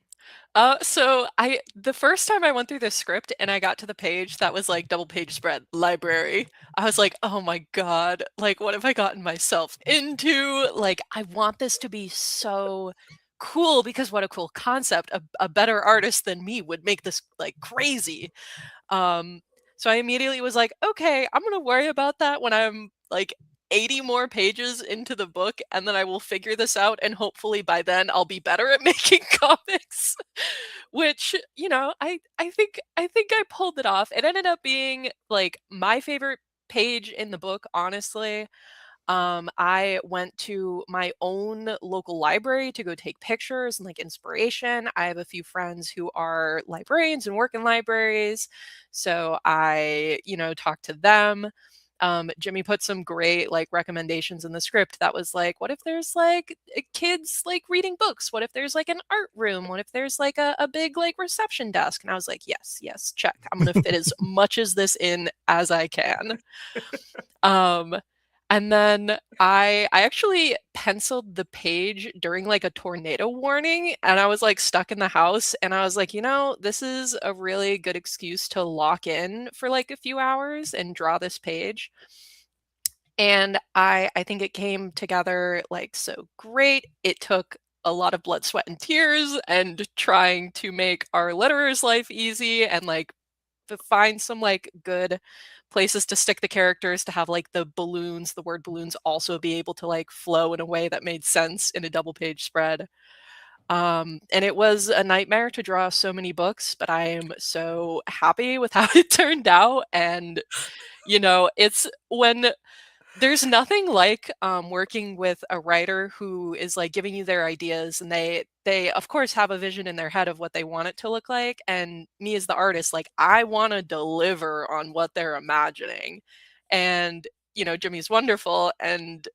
So the first time I went through the script and I got to the page that was like double page spread library, I was like, oh my God, like what have I gotten myself into? Like, I want this to be so cool, because what a cool concept. A better artist than me would make this like crazy. So I immediately was like, okay, I'm gonna worry about that when I'm like 80 more pages into the book, and then I will figure this out, and hopefully by then I'll be better at making comics. Which, I think I pulled it off. It ended up being like my favorite page in the book, honestly. I went to my own local library to go take pictures and like inspiration. I have a few friends who are librarians and work in libraries, so I, talked to them. Jimmy put some great like recommendations in the script that was like, what if there's like kids like reading books? What if there's like an art room? What if there's like a big like reception desk? And I was like, yes, check. I'm gonna fit as much as this in as I can. And then I actually penciled the page during like a tornado warning, and I was like stuck in the house, and I was like, this is a really good excuse to lock in for like a few hours and draw this page. And I think it came together like so great. It took a lot of blood, sweat, and tears, and trying to make our letterer's life easy, and like to find some like good places to stick the characters, to have like the word balloons also be able to like flow in a way that made sense in a double page spread. And it was a nightmare to draw so many books, but I am so happy with how it turned out. And, it's when there's nothing like working with a writer who is like giving you their ideas, and they of course have a vision in their head of what they want it to look like. And me as the artist, like I want to deliver on what they're imagining. And, Jimmy's wonderful and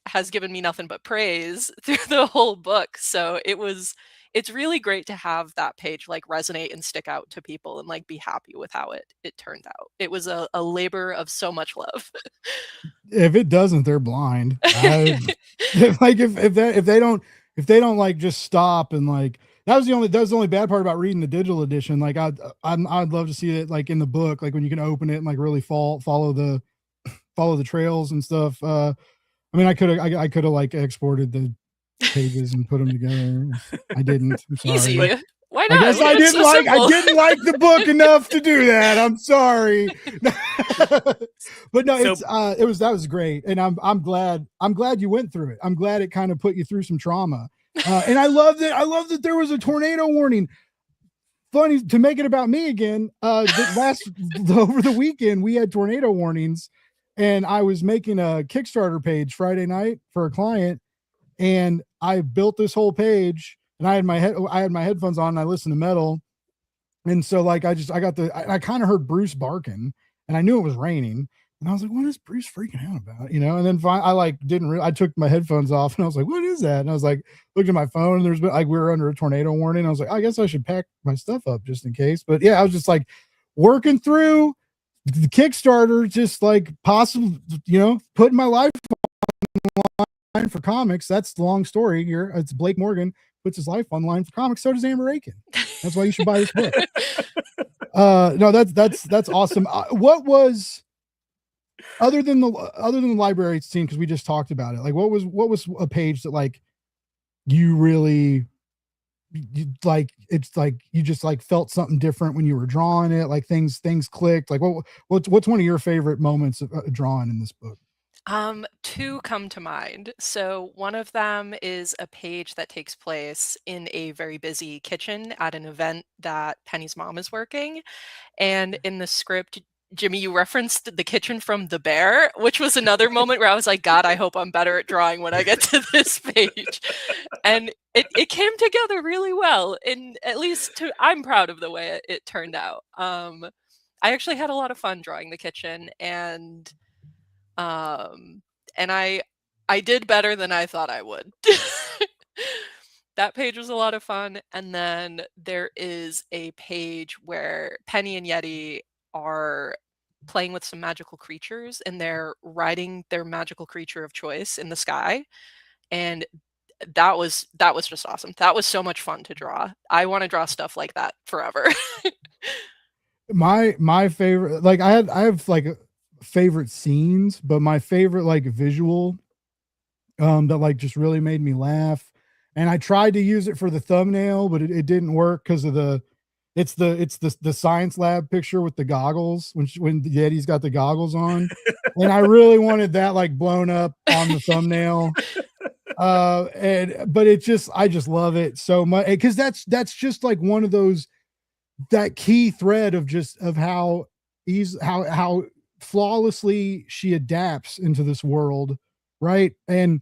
has given me nothing but praise through the whole book. So it's really great to have that page like resonate and stick out to people and like be happy with how it turned out. It was a labor of so much love.
If it doesn't, they're blind. Like if they don't like just stop and like that was the only bad part about reading the digital edition. Like I'd love to see it like in the book, like when you can open it and like really follow the trails and stuff. I mean, I could have like exported the pages and put them together. I didn't. I'm sorry.
Easy. Why not?
I guess I didn't like the book enough to do that. I'm sorry. But no, that was great. And I'm glad you went through it. I'm glad it kind of put you through some trauma. And I love that there was a tornado warning. Funny to make it about me again. Over the weekend, we had tornado warnings, and I was making a Kickstarter page Friday night for a client, and I built this whole page. And I had my headphones on and I listened to metal. And so like, I kind of heard Bruce barking, and I knew it was raining, and I was like, what is Bruce freaking out about? And then I took my headphones off and I was like, what is that? And I was like, looked at my phone, and there's like, we were under a tornado warning. I was like, I guess I should pack my stuff up just in case. But yeah, I was just like working through the Kickstarter, just like possible, putting my life on the line for comics. That's the long story here. It's Blake Morgan puts his life on the line for comics. So does Amber Akin. That's why you should buy this book. No, that's awesome. What was other than the library scene, because we just talked about it, like what was a page that like you really it's like you just like felt something different when you were drawing it, like things clicked? Like what's one of your favorite moments of drawing in this book?
Two come to mind. So one of them is a page that takes place in a very busy kitchen at an event that Penny's mom is working. And in the script, Jimmy, you referenced the kitchen from The Bear, which was another moment where I was like, God, I hope I'm better at drawing when I get to this page. And it came together really well. And at least I'm proud of the way it turned out. I actually had a lot of fun drawing the kitchen, and I did better than I thought I would. That page was a lot of fun. And then there is a page where Penny and Yeti are playing with some magical creatures, and they're riding their magical creature of choice in the sky. And that was just awesome. That was so much fun to draw. I want to draw stuff like that forever.
My favorite, like I have like favorite scenes, but my favorite like visual that like just really made me laugh, and I tried to use it for the thumbnail, but it didn't work because of the science lab picture with the goggles when the Yeti's got the goggles on, and I really wanted that like blown up on the thumbnail. But I just love it so much, because that's just like one of those, that key thread of how flawlessly she adapts into this world, right? And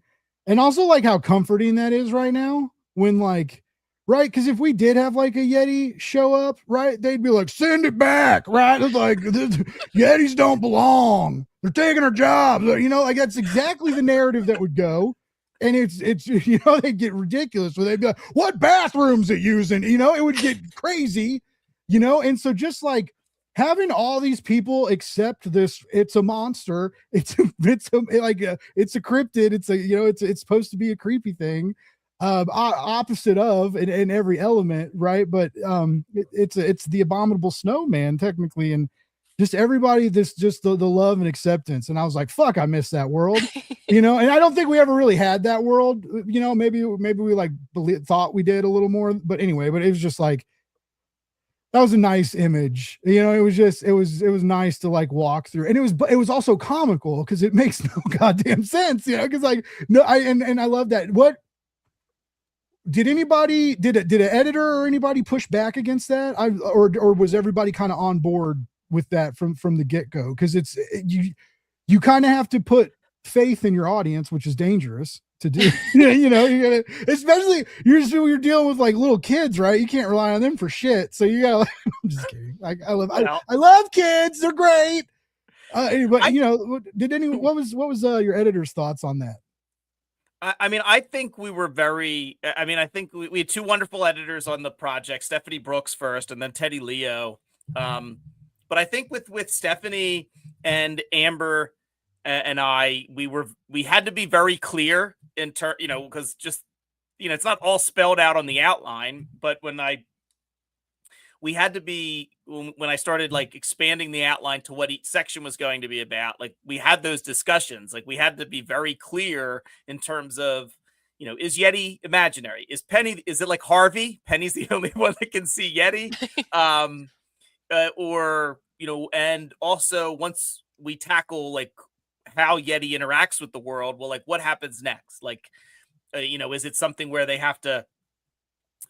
also like how comforting that is right now when like, right, because if we did have like a Yeti show up, right, they'd be like, send it back, right? It's like, Yetis don't belong, they're taking our jobs, like that's exactly the narrative that would go. And it's they'd get ridiculous where they'd be like, what bathrooms it using, it would get crazy, and so just like having all these people accept this, it's a monster, it's a cryptid, it's supposed to be a creepy thing, opposite of in every element, right? But it's the abominable snowman technically, and just everybody, just the love and acceptance. And I was like, fuck, I miss that world, and I don't think we ever really had that world, maybe we like thought we did a little more, but anyway, but it was just like, that was a nice image, it was nice to like walk through, and it was also comical because it makes no goddamn sense, because like, no, I love that. did anybody, did an editor or anybody push back against that? Or was everybody kind of on board with that from the get-go? Because you kind of have to put faith in your audience, which is dangerous to do. You know, you gotta, especially you're dealing with like little kids, right? You can't rely on them for shit. So you gotta, I'm just kidding. I love kids, they're great. But you know, what was your editor's thoughts on that?
I mean, I think we were very, I mean, I think we had two wonderful editors on the project, Stephanie Brooks first, and then Teddy Leo. But I think with Stephanie and Amber and we had to be very clear you know, because just, you know, it's not all spelled out on the outline, but we had to be, when I started like expanding the outline to what each section was going to be about, like we had those discussions, like we had to be very clear in terms of, you know, is Yeti imaginary? Is it like Harvey? Penny's the only one that can see Yeti. Or, you know, and also once we tackle like how Yeti interacts with the world, well, like what happens next? Like, you know, is it something where they have to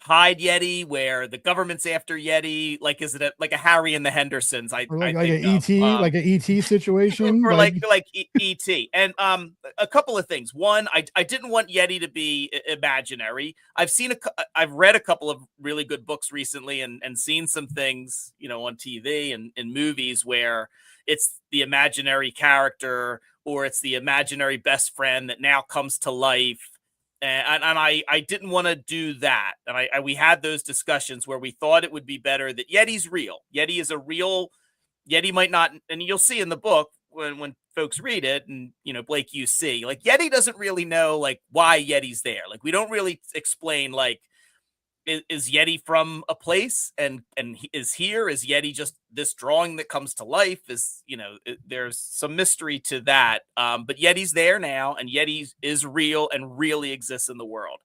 hide Yeti, where the government's after Yeti? Like, is it like a Harry and the Hendersons?
Like an ET situation,
or like ET. And a couple of things. One, I didn't want Yeti to be imaginary. I've read a couple of really good books recently and seen some things, you know, on TV and in movies where it's the imaginary character or it's the imaginary best friend that now comes to life. And I didn't want to do that. And we had those discussions where we thought it would be better that Yeti's real. Yeti is a real, Yeti might not, and you'll see in the book when folks read it, and, you know, Blake, you see, like, Yeti doesn't really know, like, why Yeti's there. Like, we don't really explain, like, is Yeti from a place and he is here? Is Yeti just this drawing that comes to life? Is, you know, there's some mystery to that. But Yeti's there now, and Yeti is real and really exists in the world.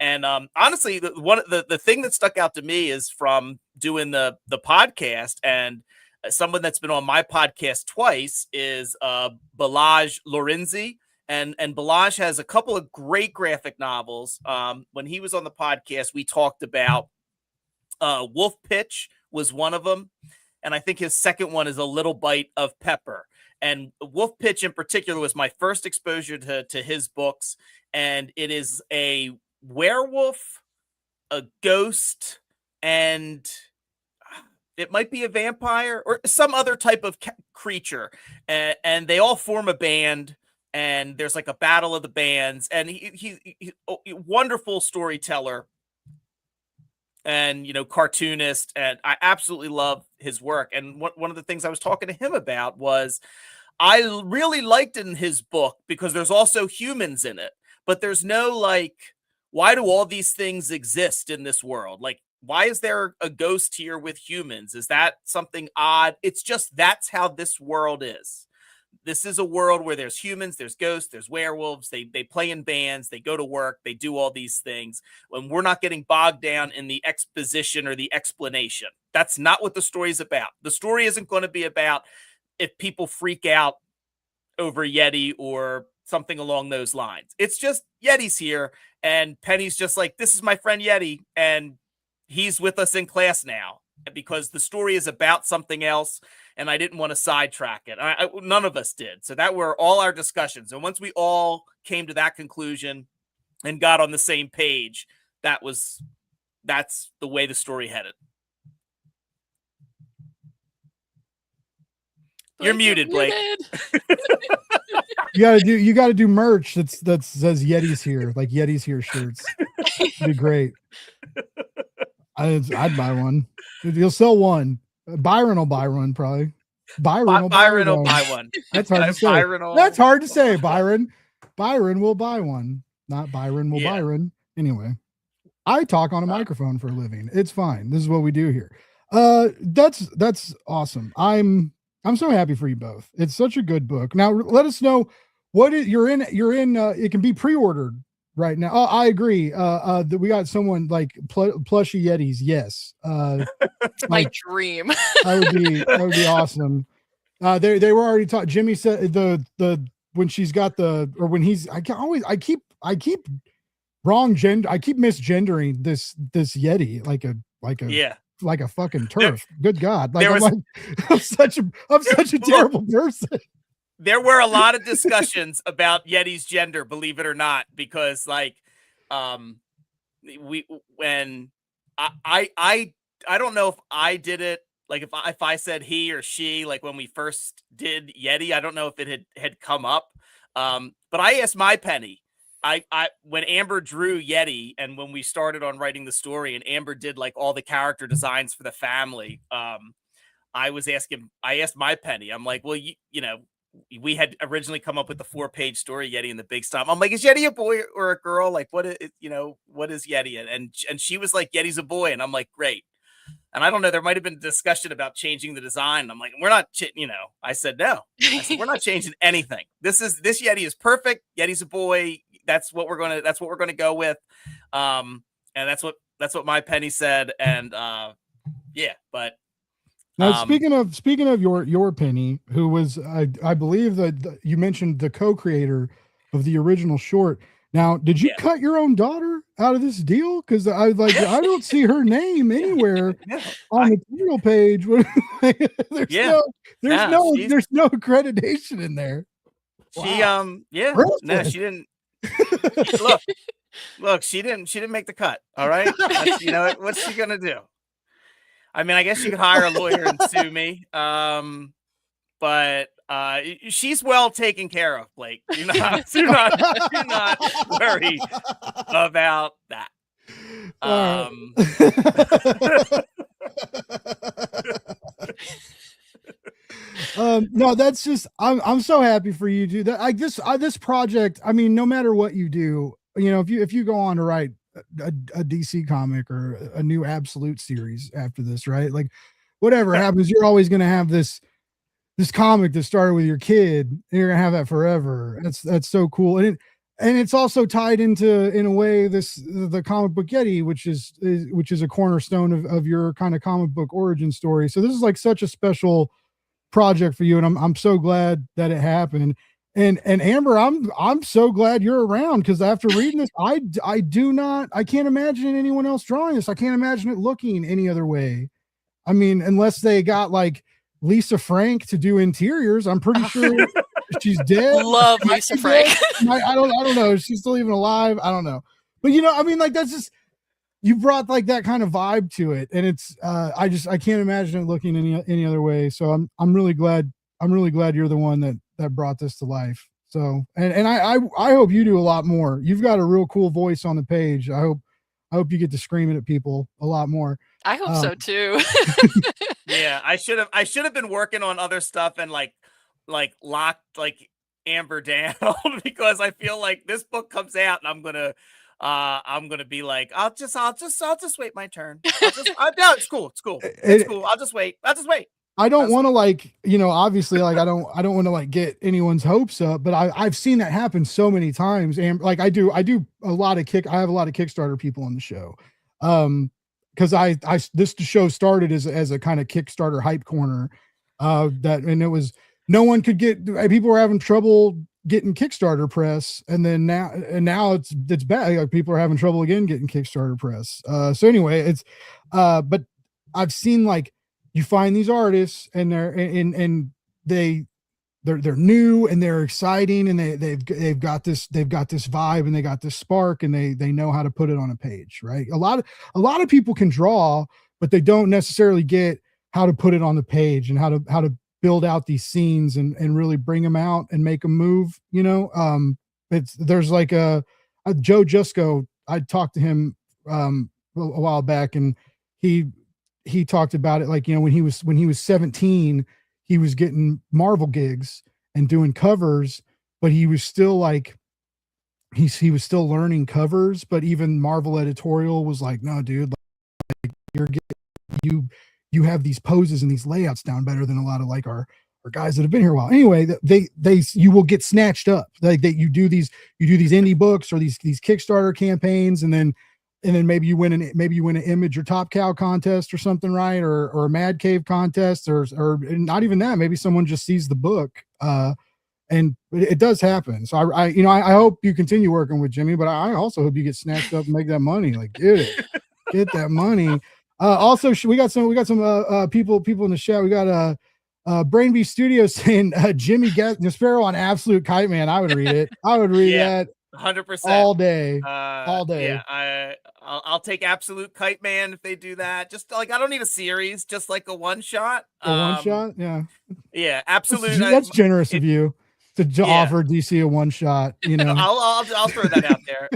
And honestly, the thing that stuck out to me is from doing the podcast, and someone that's been on my podcast twice is Balazs Lorenzi. And Balazs has a couple of great graphic novels. When he was on the podcast, we talked about Wolf Pitch was one of them. And I think his second one is A Little Bite of Pepper. And Wolf Pitch in particular was my first exposure to his books. And it is a werewolf, a ghost, and it might be a vampire or some other type of creature. And they all form a band. And there's like a battle of the bands, and he's a wonderful storyteller and, you know, cartoonist. And I absolutely love his work. And one of the things I was talking to him about was I really liked in his book because there's also humans in it, but there's no, like, why do all these things exist in this world? Like, why is there a ghost here with humans? Is that something odd? It's just, that's how this world is. This is a world where there's humans, there's ghosts, there's werewolves. They play in bands, they go to work, they do all these things. When we're not getting bogged down in the exposition or the explanation, that's not what the story is about. The story isn't going to be about if people freak out over Yeti or something along those lines. It's just Yeti's here, and Penny's just like, this is my friend Yeti, and he's with us in class now, because the story is about something else. And I didn't want to sidetrack it. None of us did. So that were all our discussions. And once we all came to that conclusion and got on the same page, that's the way the story headed. You're muted, Blake.
You gotta do merch that says Yeti's here, like Yeti's here shirts. It'd be great. I'd buy one. You'll sell one. Byron will buy one, probably. Byron will buy one. That's hard to say. That's hard to say, Byron. Byron will buy one. Not Byron will Byron. Anyway, I talk on a microphone for a living. It's fine. This is what we do here. That's awesome. I'm so happy for you both. It's such a good book. Now let us know what you're in. It can be pre-ordered right now. Oh, I agree. That we got someone like plushy Yetis. Yes.
My dream.
That would be awesome. They were already taught. Jimmy said when she's got when he's, I keep wrong gender. I keep misgendering this Yeti like a fucking turf. Good God. Like I'm such a terrible person.
There were a lot of discussions about Yeti's gender, believe it or not, because like when I don't know if I did it, like if I said he or she, like when we first did Yeti, I don't know if it had come up. But I asked my Penny. I when Amber drew Yeti and when we started on writing the story and Amber did like all the character designs for the family, I asked my Penny, I'm like, well, you know, we had originally come up with the 4-page story, Yeti and the Big Stomp. I'm like, is Yeti a boy or a girl? Like, what is, you know, what is Yeti? And she was like, Yeti's a boy. And I'm like, great. And I don't know, there might've been a discussion about changing the design. I'm like, we're not, you know, I said, no, we're not changing anything. This Yeti is perfect. Yeti's a boy. That's what we're going to go with. And that's what my Penny said. And, yeah, but
now, speaking of your Penny, who was I believe that you mentioned the co-creator of the original short. Now, did you cut your own daughter out of this deal? Because I don't see her name anywhere on the title page. There's no accreditation in there.
She no, she didn't. Look, she didn't make the cut. All right, you know what's she gonna do? I mean, I guess you could hire a lawyer and sue me. But she's well taken care of, Blake. Do not worry about that.
No, that's just I'm so happy for you, dude. That this project, I mean, no matter what you do, you know, if you go on to write a DC comic or a new Absolute series after this, right? Like whatever happens, you're always going to have this comic that started with your kid, and you're going to have that forever. That's so cool. And it's also tied into, in a way, the comic book Yeti, which is a cornerstone of your kind of comic book origin story. So this is like such a special project for you. And I'm so glad that it happened. And Amber, I'm so glad you're around, because after reading this, I can't imagine anyone else drawing this. I can't imagine it looking any other way. I mean, unless they got like Lisa Frank to do interiors. I'm pretty sure she's dead.
Love Lisa Frank.
I don't know. Is she still even alive? I don't know. But you know, I mean, like that's just, you brought like that kind of vibe to it, and it's I can't imagine it looking any other way. So I'm really glad you're the one that brought this to life. So and I hope you do a lot more. You've got a real cool voice on the page. I hope you get to screaming at people a lot more.
I hope so too.
Yeah, I should have been working on other stuff and like locked like Amber down because I feel like this book comes out and I'm gonna be like, I'll just wait my turn. No, it's cool. I'll just wait. I
don't want to, like, you know, obviously, like I don't want to like get anyone's hopes up, but I've seen that happen so many times. And like I do a lot of I have a lot of Kickstarter people on the show. Because this show started as a kind of Kickstarter hype corner, and it was, no one could people were having trouble getting Kickstarter press, and now it's bad. Like people are having trouble again getting Kickstarter press. So anyway, it's but I've seen, like, you find these artists and they're new and they're exciting and they've got this vibe and they got this spark and they know how to put it on a page, right? A lot of people can draw, but they don't necessarily get how to put it on the page and how to build out these scenes and really bring them out and make them move, you know. There's like a Joe Jusko. I talked to him a while back, and he talked about it, like, you know, when he was 17, he was getting Marvel gigs and doing covers, but he was still like, he was still learning covers, but even Marvel editorial was like, no, dude, like you have these poses and these layouts down better than a lot of like our guys that have been here a while. Anyway, you will get snatched up. Like you do these indie books or these Kickstarter campaigns, and then maybe you win an Image or Top Cow contest or something, right? Or a Mad Cave contest, or not even that. Maybe someone just sees the book, and it does happen. So I hope you continue working with Jimmy, but I also hope you get snatched up and make that money. Like, get that money. Also, we got some people in the chat. We got Brain Bee Studios saying Jimmy Gaspero on Absolute Kite Man. I would read it. I would read that
100%
all day.
Yeah, I'll take Absolute Kite Man if they do that. Just like, I don't need a series, just like a one shot.
One shot, yeah.
Yeah, Absolute.
That's generous of you to offer DC a one shot. You know,
I'll throw that out there.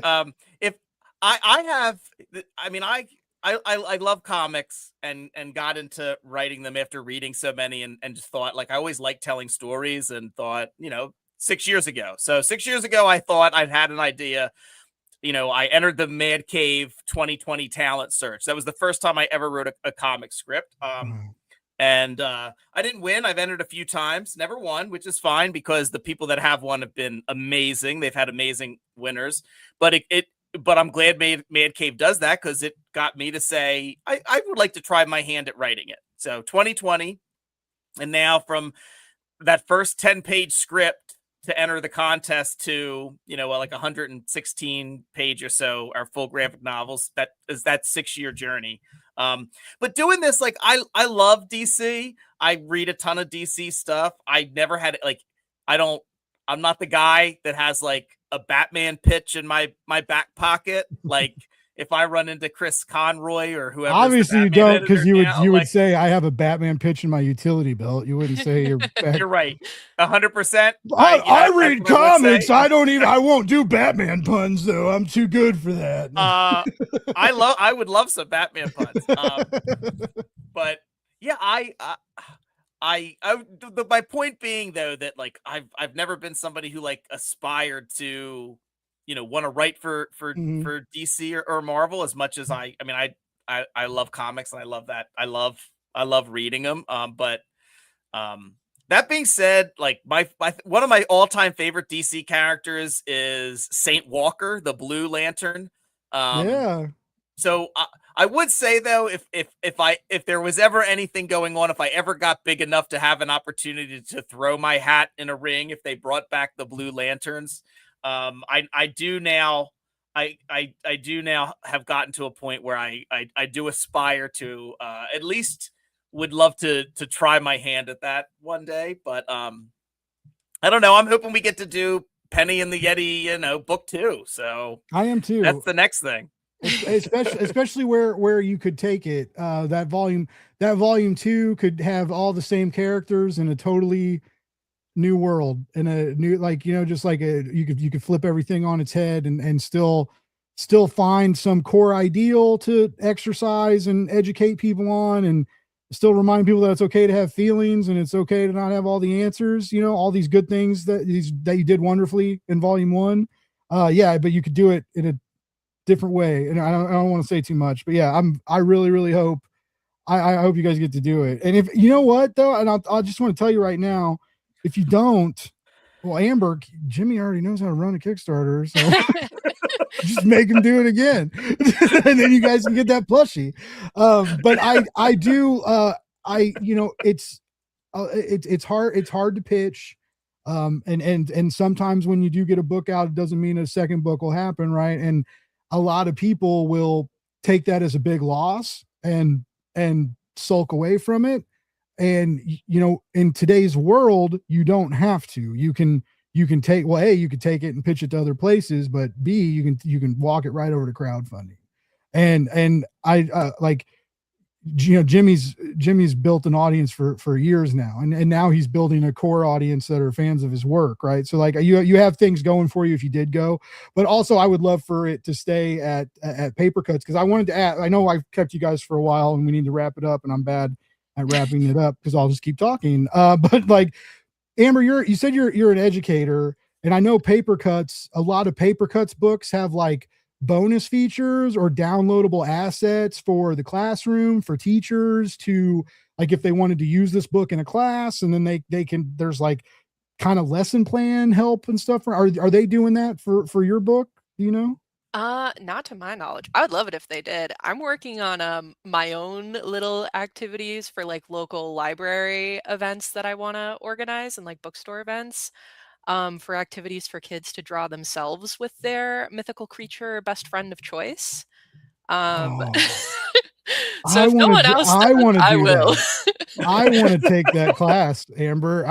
If I have, I mean, I love comics and got into writing them after reading so many and just thought, like, I always liked telling stories and thought, 6 years ago. So 6 years ago, I thought I'd had an idea. I entered the Mad Cave 2020 talent search. That was the first time I ever wrote a comic script. And I didn't win. I've entered a few times, never won, which is fine because the people that have won have been amazing. They've had amazing winners. But but I'm glad Mad Cave does that because it got me to say I would like to try my hand at writing it. So 2020, and now from that first 10-page script to enter the contest to like 116 page or so our full graphic novels, that is that 6-year journey. But doing this, like, I love DC. I read a ton of DC stuff. I never had I'm not the guy that has like a Batman pitch in my back pocket. Like, if I run into Chris Conroy or whoever,
obviously you don't, because you would say I have a Batman pitch in my utility belt. You wouldn't say you're.
You're right, 100%.
I read comics. I won't do Batman puns though. I'm too good for that.
I would love some Batman puns. But yeah, my point being though that, like, I've never been somebody who like aspired to want to write for DC or Marvel as much as I love comics and I love that. I love reading them. But that being said, like, my one of my all-time favorite DC characters is Saint Walker, the Blue Lantern. So I would say though, if there was ever anything going on, if I ever got big enough to have an opportunity to throw my hat in a ring, if they brought back the Blue Lanterns, I do now have gotten to a point where I do aspire to at least would love to try my hand at that one day. But I don't know. I'm hoping we get to do Penny and the Yeti, book 2. So
I am too.
That's the next thing.
especially where you could take it. That volume 2 could have all the same characters in a totally new world, in a new, like, just like you could flip everything on its head and still find some core ideal to exercise and educate people on, and still remind people that it's okay to have feelings and it's okay to not have all the answers, all these good things that you did wonderfully in volume 1. But you could do it in a different way. And I don't want to say too much, but yeah, I really hope I hope you guys get to do it. And if you know what though, and I just want to tell you right now, if you don't, well, Amber, Jimmy already knows how to run a Kickstarter, so just make him do it again, and then you guys can get that plushie. But I do, it's hard to pitch, and sometimes when you do get a book out, it doesn't mean a second book will happen, right? And a lot of people will take that as a big loss and sulk away from it. And in today's world, you don't have to. You can take, well, A, you could take it and pitch it to other places, but B, you can walk it right over to crowdfunding. And I like, Jimmy's built an audience for years now, and now he's building a core audience that are fans of his work, right? So like you have things going for you if you did go, but also I would love for it to stay at Paper Cuts, because I wanted to add, I know I've kept you guys for a while and we need to wrap it up, and I'm bad at wrapping it up because I'll just keep talking. But like, Amber, you said you're an educator, and I know Paper Cuts, a lot of Paper Cuts books have like bonus features or downloadable assets for the classroom, for teachers to, like, if they wanted to use this book in a class, and then they can, there's like kind of lesson plan help and stuff. Are they doing that for your book? Do you know?
Not to my knowledge. I would love it if they did. I'm working on my own little activities for like local library events that I want to organize, and like bookstore events. for activities for kids to draw themselves with their mythical creature best friend of choice. So if no one else does,
I want to
I
do
will.
that. I want to take that class, Amber.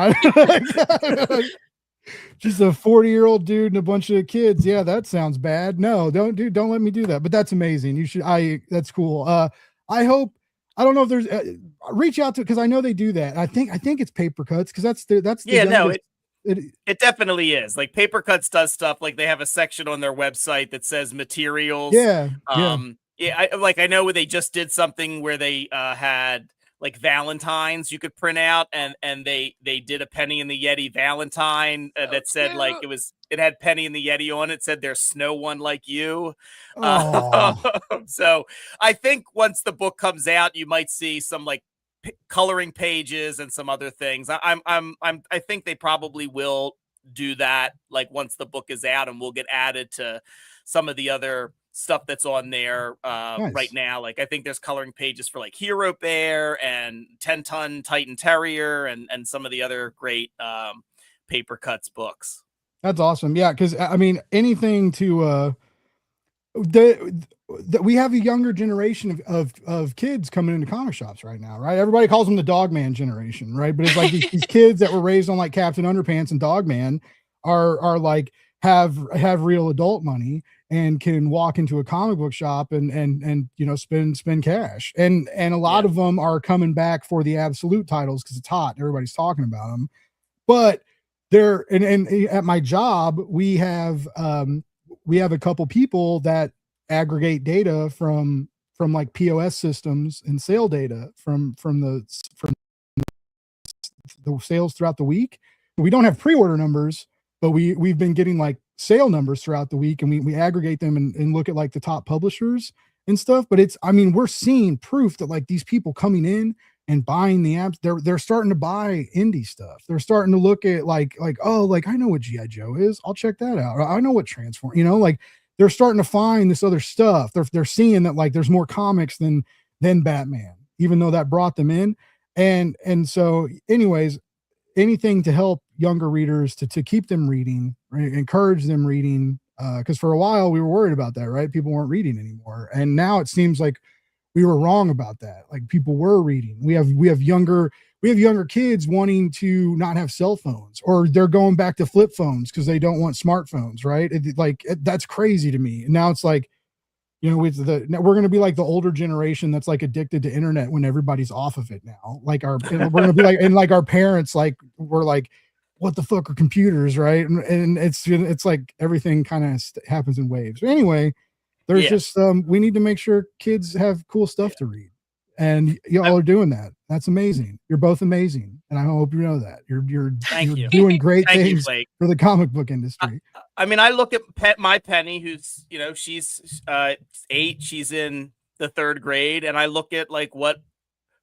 Just a 40-year-old dude and a bunch of kids. Yeah, that sounds bad. No, don't let me do that. But that's amazing. You should. That's cool. I hope. I don't know if there's reach out to, because I know they do that. I think it's Paper Cuts, because that's the
yeah, no,
it
definitely is. Like Paper Cuts does stuff, like they have a section on their website that says materials.
Yeah.
Yeah, I know they just did something where they had like Valentines you could print out, and they did a Penny and the Yeti Valentine that said like it had Penny and the Yeti on it, said there's no one like you. So I think once the book comes out, you might see some like coloring pages and some other things. I think they probably will do that, like once the book is out, and will get added to some of the other stuff that's on there
Nice.
right now. Like I think there's coloring pages for like Hero Bear and 10-ton Titan Terrier and some of the other great Paper Cuts books.
That's awesome. Yeah, because I mean, anything to we have a younger generation of kids coming into comic shops right now, right? Everybody calls them the Dogman generation, right? But it's like these kids that were raised on like Captain Underpants and Dogman are like have real adult money and can walk into a comic book shop and you know spend cash, and a lot of them are coming back for the absolute titles because it's hot, everybody's talking about them. But they're and at my job we have a couple people that aggregate data from like POS systems and sale data from the sales throughout the week. We don't have pre-order numbers, but we've been getting like sale numbers throughout the week, and we aggregate them and look at like the top publishers and stuff. But we're seeing proof that like these people coming in and buying the apps, they're starting to buy indie stuff. They're starting to look at like, oh, like I know what G.I. Joe is, I'll check that out. Or I know what Transform, you know, like they're starting to find this other stuff. They're seeing that like there's more comics than Batman, even though that brought them in. And so anyways, anything to help younger readers to keep them reading, right? Encourage them reading. Because for a while we were worried about that, right? People weren't reading anymore. And now it seems like we were wrong about that. Like people were reading. We have younger kids wanting to not have cell phones, or they're going back to flip phones because they don't want smartphones, right? That's crazy to me. And now it's like, you know, we're going to be like the older generation that's like addicted to internet when everybody's off of it now. Like we're going to be like, and like our parents, like we're like, what the fuck are computers, right? And it's like everything kind of happens in waves. But anyway, there's just we need to make sure kids have cool stuff to read, and y'all are doing that. That's amazing. You're both amazing, and I hope you know that you're doing great things for the comic book industry.
I mean, I look at my Penny, who's, you know, she's 8, she's in the 3rd grade, and I look at like what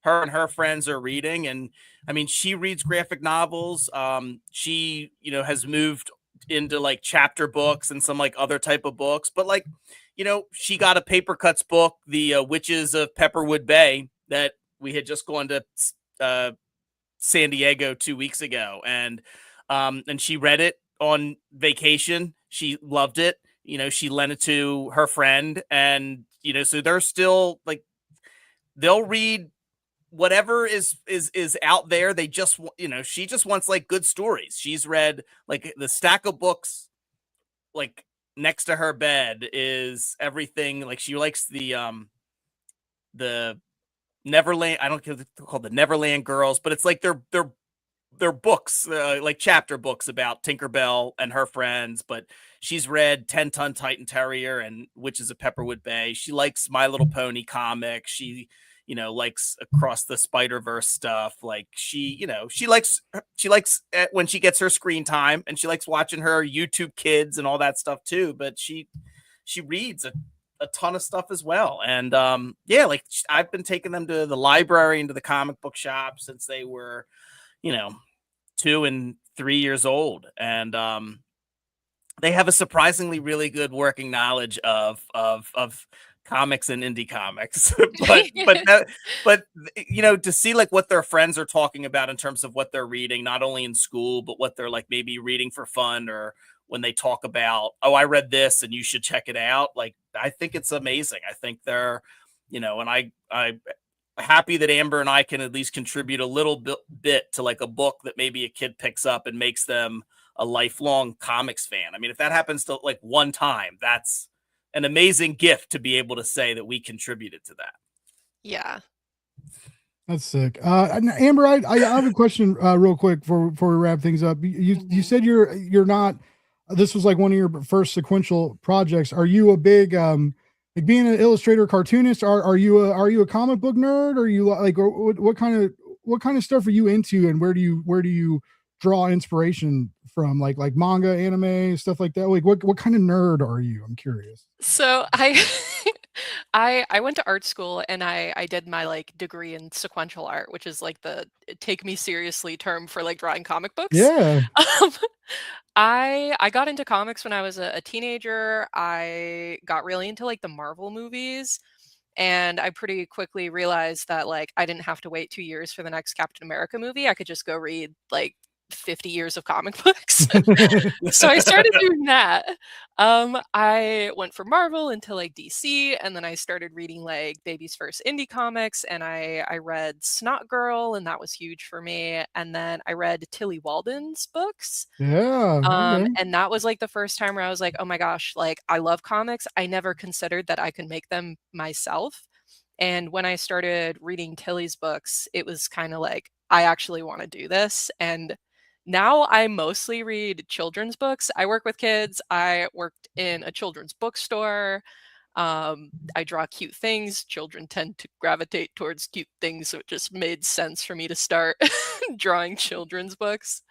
her and her friends are reading, and I mean, she reads graphic novels. She, you know, has moved into like chapter books and some like other type of books, but like, you know, she got a Paper Cuts book, The Witches of Pepperwood Bay, that we had just gone to San Diego 2 weeks ago, and she read it on vacation. She loved it. You know, she lent it to her friend, and you know, so they're still like, they'll read whatever is out there. They just, you know, she just wants like good stories. She's read like the stack of books like next to her bed is everything. Like she likes the Neverland. I don't know if they're called the Neverland Girls, but it's like they're books, like chapter books about Tinkerbell and her friends. But she's read 10-Ton Titan Terrier and Witches of Pepperwood Bay. She likes My Little Pony comics. She, you know, likes Across the Spider-Verse stuff. Like she, you know, she likes when she gets her screen time, and she likes watching her YouTube Kids and all that stuff too. But she reads a ton of stuff as well. And like I've been taking them to the library and to the comic book shop since they were, you know, 2 and 3 years old. And they have a surprisingly really good working knowledge of comics and indie comics. but you know, to see like what their friends are talking about in terms of what they're reading, not only in school, but what they're like maybe reading for fun, or when they talk about, oh, I read this and you should check it out. Like, I think it's amazing. I think they're, you know, and I'm happy that Amber and I can at least contribute a little bit to like a book that maybe a kid picks up and makes them a lifelong comics fan. I mean, if that happens to like one time, that's an amazing gift to be able to say that we contributed to that.
Yeah.
That's sick. Amber, I have a question real quick before we wrap things up. You said you're not, this was like one of your first sequential projects. Are you a big, like being an illustrator cartoonist? Are you a comic book nerd? Are you like, what kind of stuff are you into, and where do you draw inspiration from? Like manga, anime, stuff like that? Like what kind of nerd are you? I'm curious.
So I went to art school, and I did my like degree in sequential art, which is like the take me seriously term for like drawing comic books.
Yeah.
I got into comics when I was a teenager. I got really into like the Marvel movies, and I pretty quickly realized that like I didn't have to wait 2 years for the next Captain America movie. I could just go read like 50 years of comic books. So I started doing that. I went from Marvel into like DC, and then I started reading like baby's first indie comics, and I read Snot Girl, and that was huge for me. And then I read Tilly Walden's books.
Yeah. Okay.
And that was like the first time where I was like, oh my gosh, like I love comics. I never considered that I could make them myself. And when I started reading Tilly's books, it was kind of like, I actually want to do this. And now I mostly read children's books. I work with kids. I worked in a children's bookstore. I draw cute things. Children tend to gravitate towards cute things, so it just made sense for me to start drawing children's books.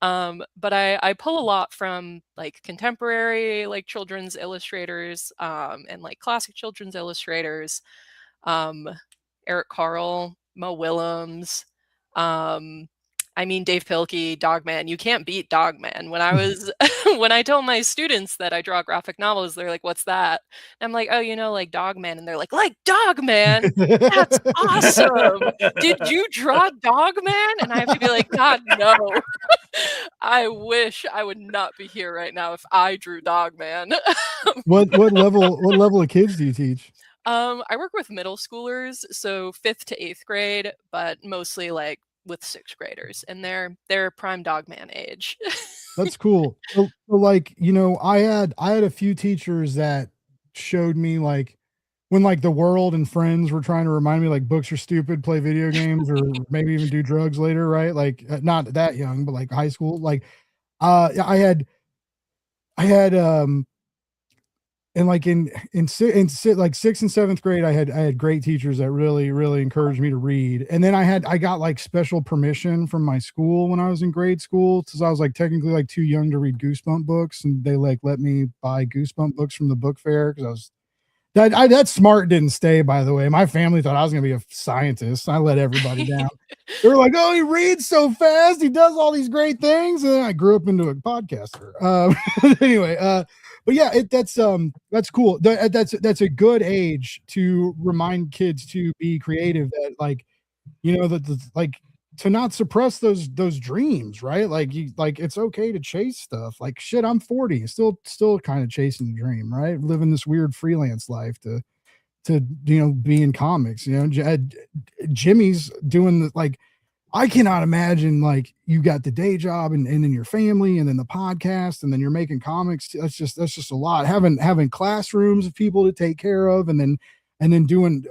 But I pull a lot from like contemporary like children's illustrators, and like classic children's illustrators. Eric Carle, Mo Willems, I mean, Dave Pilkey, Dogman. You can't beat Dogman. When I was, when I told my students that I draw graphic novels, they're like, "What's that?" And I'm like, "Oh, you know, like Dogman." And they're like Dogman? That's awesome. Did you draw Dogman? And I have to be like, God, no. I wish I would not be here right now if I drew Dogman.
What level of kids do you teach?
I work with middle schoolers, so 5th to 8th grade, but mostly like with 6th graders, and they're prime Dogman age.
That's cool. So, like, you know, I had a few teachers that showed me like when like the world and friends were trying to remind me like books are stupid, play video games, or maybe even do drugs later, right? Like not that young, but like high school. Like I had and like in like 6th and 7th grade, I had great teachers that really encouraged me to read. And then I got like special permission from my school when I was in grade school, because I was like technically like too young to read Goosebump books, and they like let me buy Goosebump books from the book fair, because I was that smart didn't stay, by the way. My family thought I was gonna be a scientist. I let everybody down. They were like, "Oh, he reads so fast, he does all these great things," and then I grew up into a podcaster. Anyway, but yeah, that's cool. That's a good age to remind kids to be creative. That like, you know, that like to not suppress those dreams, right? Like it's okay to chase stuff. Like shit, I'm 40, still kind of chasing the dream, right? Living this weird freelance life to you know, be in comics. You know, Jimmy's doing the like. I cannot imagine like you got the day job and then your family and then the podcast and then you're making comics. That's just a lot. Having classrooms of people to take care of, and then doing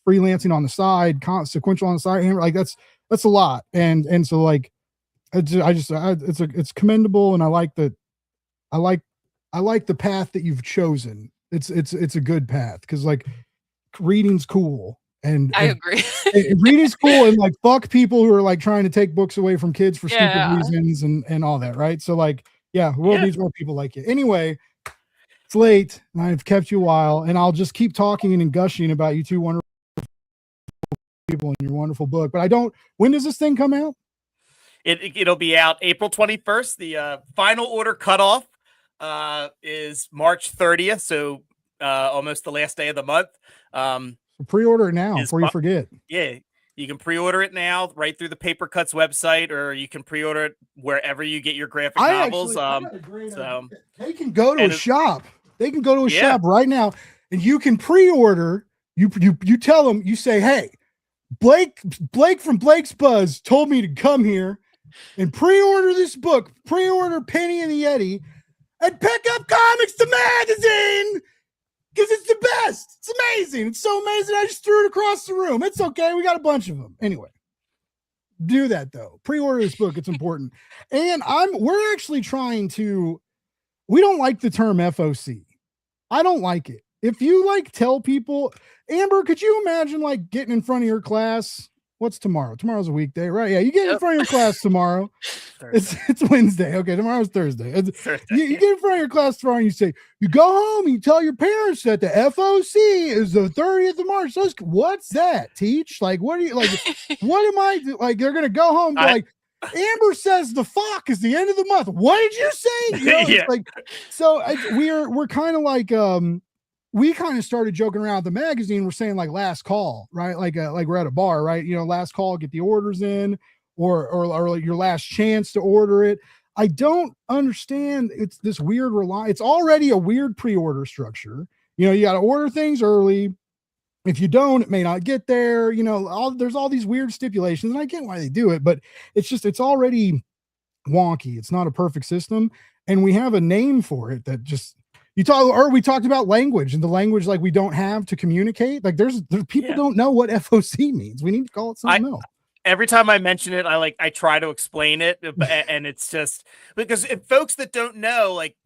freelancing on the side, sequential on the side. Like that's a lot. And so like, it's commendable. And I like that. I like the path that you've chosen. It's a good path, because like reading's cool. And
I agree.
Reading's cool, and like fuck people who are like trying to take books away from kids for stupid reasons and all that, right? So like, yeah, the world needs more people like you. Anyway, it's late and I've kept you a while, and I'll just keep talking and gushing about you two wonderful people and your wonderful book. But when does this thing come out?
It'll be out April 21st. The final order cutoff is March 30th. So almost the last day of the month.
Pre-order it now before you forget.
Yeah, you can pre-order it now right through the Paper Cuts website, or you can pre-order it wherever you get your graphic novels.
They can go to a shop. They can go to a shop right now, and you can pre-order. You tell them, you say, hey, Blake from Blake's Buzz told me to come here and pre-order this book, pre-order Penny and the Yeti, and pick up Comics the Magazine, because it's the best. It's amazing. It's so amazing. I just threw it across the room. It's okay. We got a bunch of them. Anyway, do that though. Pre-order this book. It's important. And we're actually trying to, we don't like the term FOC. I don't like it. If you like tell people, Amber, could you imagine like getting in front of your class? What's tomorrow? Tomorrow's a weekday, right? Yeah, you get in front of your class tomorrow. It's Wednesday. Okay, tomorrow's Thursday. You get in front of your class tomorrow and you say, you go home and you tell your parents that the FOC is the 30th of March. So what's that, teach? Like, what are you like? What am I like? They're gonna go home like, Amber says the fuck is the end of the month. What did you say? You know, it's like, so we're kind of like we kind of started joking around with the magazine. We're saying like last call, right? Like we're at a bar, right? You know, last call, get the orders in, or like your last chance to order it. I don't understand. It's this weird it's already a weird pre-order structure. You know, you got to order things early. If you don't, it may not get there. You know, there's all these weird stipulations, and I get why they do it, but it's already wonky. It's not a perfect system, and we have a name for it that just. We talked about language, and the language like we don't have to communicate. Like there's people don't know what FOC means. We need to call it something else.
Every time I mention it, I try to explain it, and it's just because if folks that don't know, like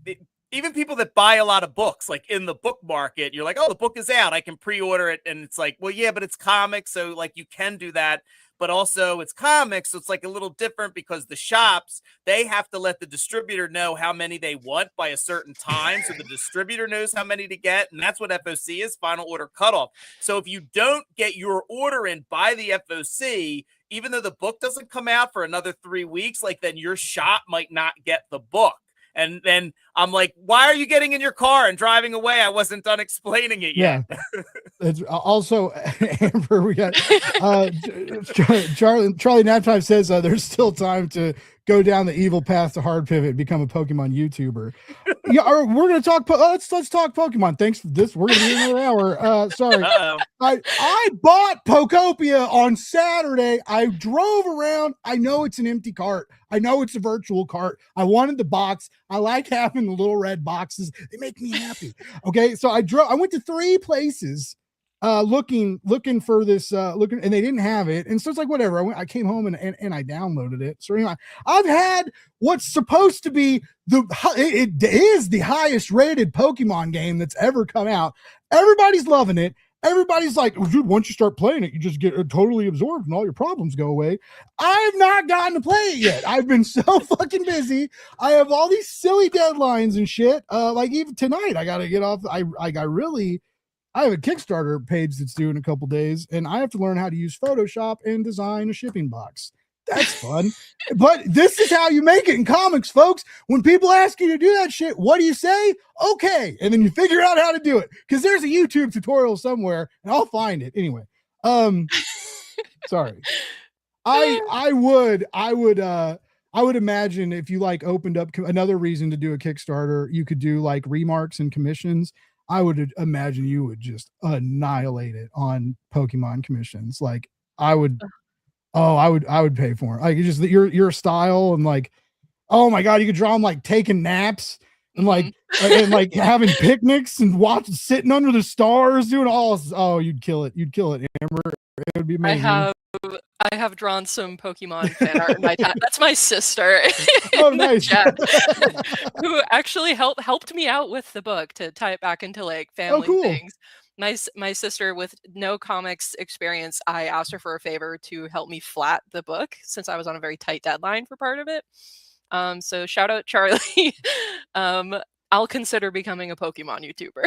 even people that buy a lot of books, like in the book market, you're like, oh, the book is out, I can pre-order it, and it's like, well, yeah, but it's comics, so like you can do that. But also it's comics, so it's like a little different because the shops, they have to let the distributor know how many they want by a certain time. So the distributor knows how many to get. And that's what FOC is, final order cutoff. So if you don't get your order in by the FOC, even though the book doesn't come out for another 3 weeks, like then your shop might not get the book. And then I'm like, why are you getting in your car and driving away? I wasn't done explaining it yet.
Yeah. It's also, Amber, we got Charlie Naptime says there's still time to go down the evil path to hard pivot and become a Pokemon YouTuber. Yeah, we're gonna talk. Let's talk Pokemon. Thanks for this. We're gonna do another hour. Sorry, I bought Pokopia on Saturday. I drove around. I know it's an empty cart. I know it's a virtual cart. I wanted the box. I like having the little red boxes. They make me happy. Okay, so I went to 3 places looking for this and they didn't have it, and so it's like whatever. I came home and I downloaded it. So anyway, I've had what's supposed to be it is the highest rated Pokemon game that's ever come out. Everybody's loving it. Everybody's like, oh, dude, once you start playing it, you just get totally absorbed and all your problems go away. I've not gotten to play it yet. I've been so fucking busy. I have all these silly deadlines and shit. Like even tonight, I got to get off. I have a Kickstarter page that's due in a couple days, and I have to learn how to use Photoshop and design a shipping box. That's fun. But this is how you make it in comics, folks. When people ask you to do that shit, what do you say? Okay. And then you figure out how to do it. Because there's a YouTube tutorial somewhere, and I'll find it. Anyway. Sorry. I would imagine if you like opened up another reason to do a Kickstarter, you could do like remarks and commissions. I would imagine you would just annihilate it on Pokemon commissions. Like I would pay for it. Like just your style and like, oh my God, you could draw them like taking naps and like and like having picnics and sitting under the stars doing all. Oh, you'd kill it. You'd kill it, Amber. It would be amazing.
I have drawn some Pokemon fan art in my time. That's my sister.
Oh, nice.
Who actually helped me out with the book to tie it back into like family things. My sister with no comics experience, I asked her for a favor to help me flat the book since I was on a very tight deadline for part of it. So shout out Charlie. I'll consider becoming a Pokemon YouTuber.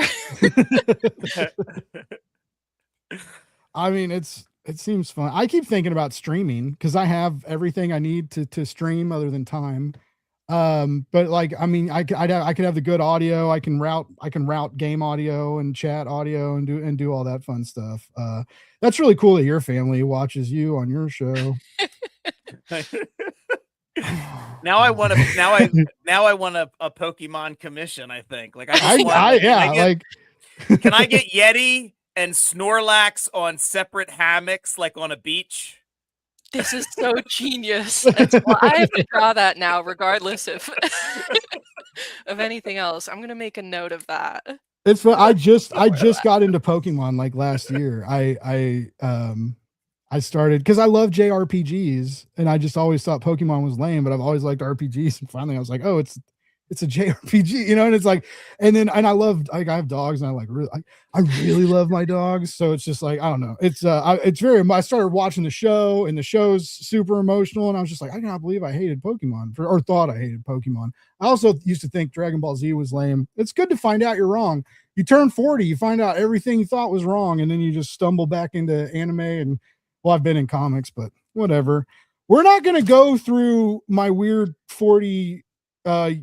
I mean, it seems fun. I keep thinking about streaming because I have everything I need to stream other than time. But like, I mean, I could have the good audio. I can route game audio and chat audio and do all that fun stuff. That's really cool that your family watches you on your show.
Now I want a Pokemon commission. I think like can I get Yeti and Snorlax on separate hammocks, like on a beach?
This is so genius. Well, I have to draw that now, regardless of anything else. I'm gonna make a note of that.
It's I just got into Pokemon like last year. I started because I love JRPGs and I just always thought Pokemon was lame, but I've always liked RPGs. And finally I was like, oh, it's a JRPG, you know, and it's like, and I love, like, I have dogs and I really love my dogs. So it's just like, I don't know. I started watching the show and the show's super emotional. And I was just like, I cannot believe I hated Pokemon or thought I hated Pokemon. I also used to think Dragon Ball Z was lame. It's good to find out you're wrong. You turn 40, you find out everything you thought was wrong. And then you just stumble back into anime and, well, I've been in comics, but whatever. We're not going to go through my weird 40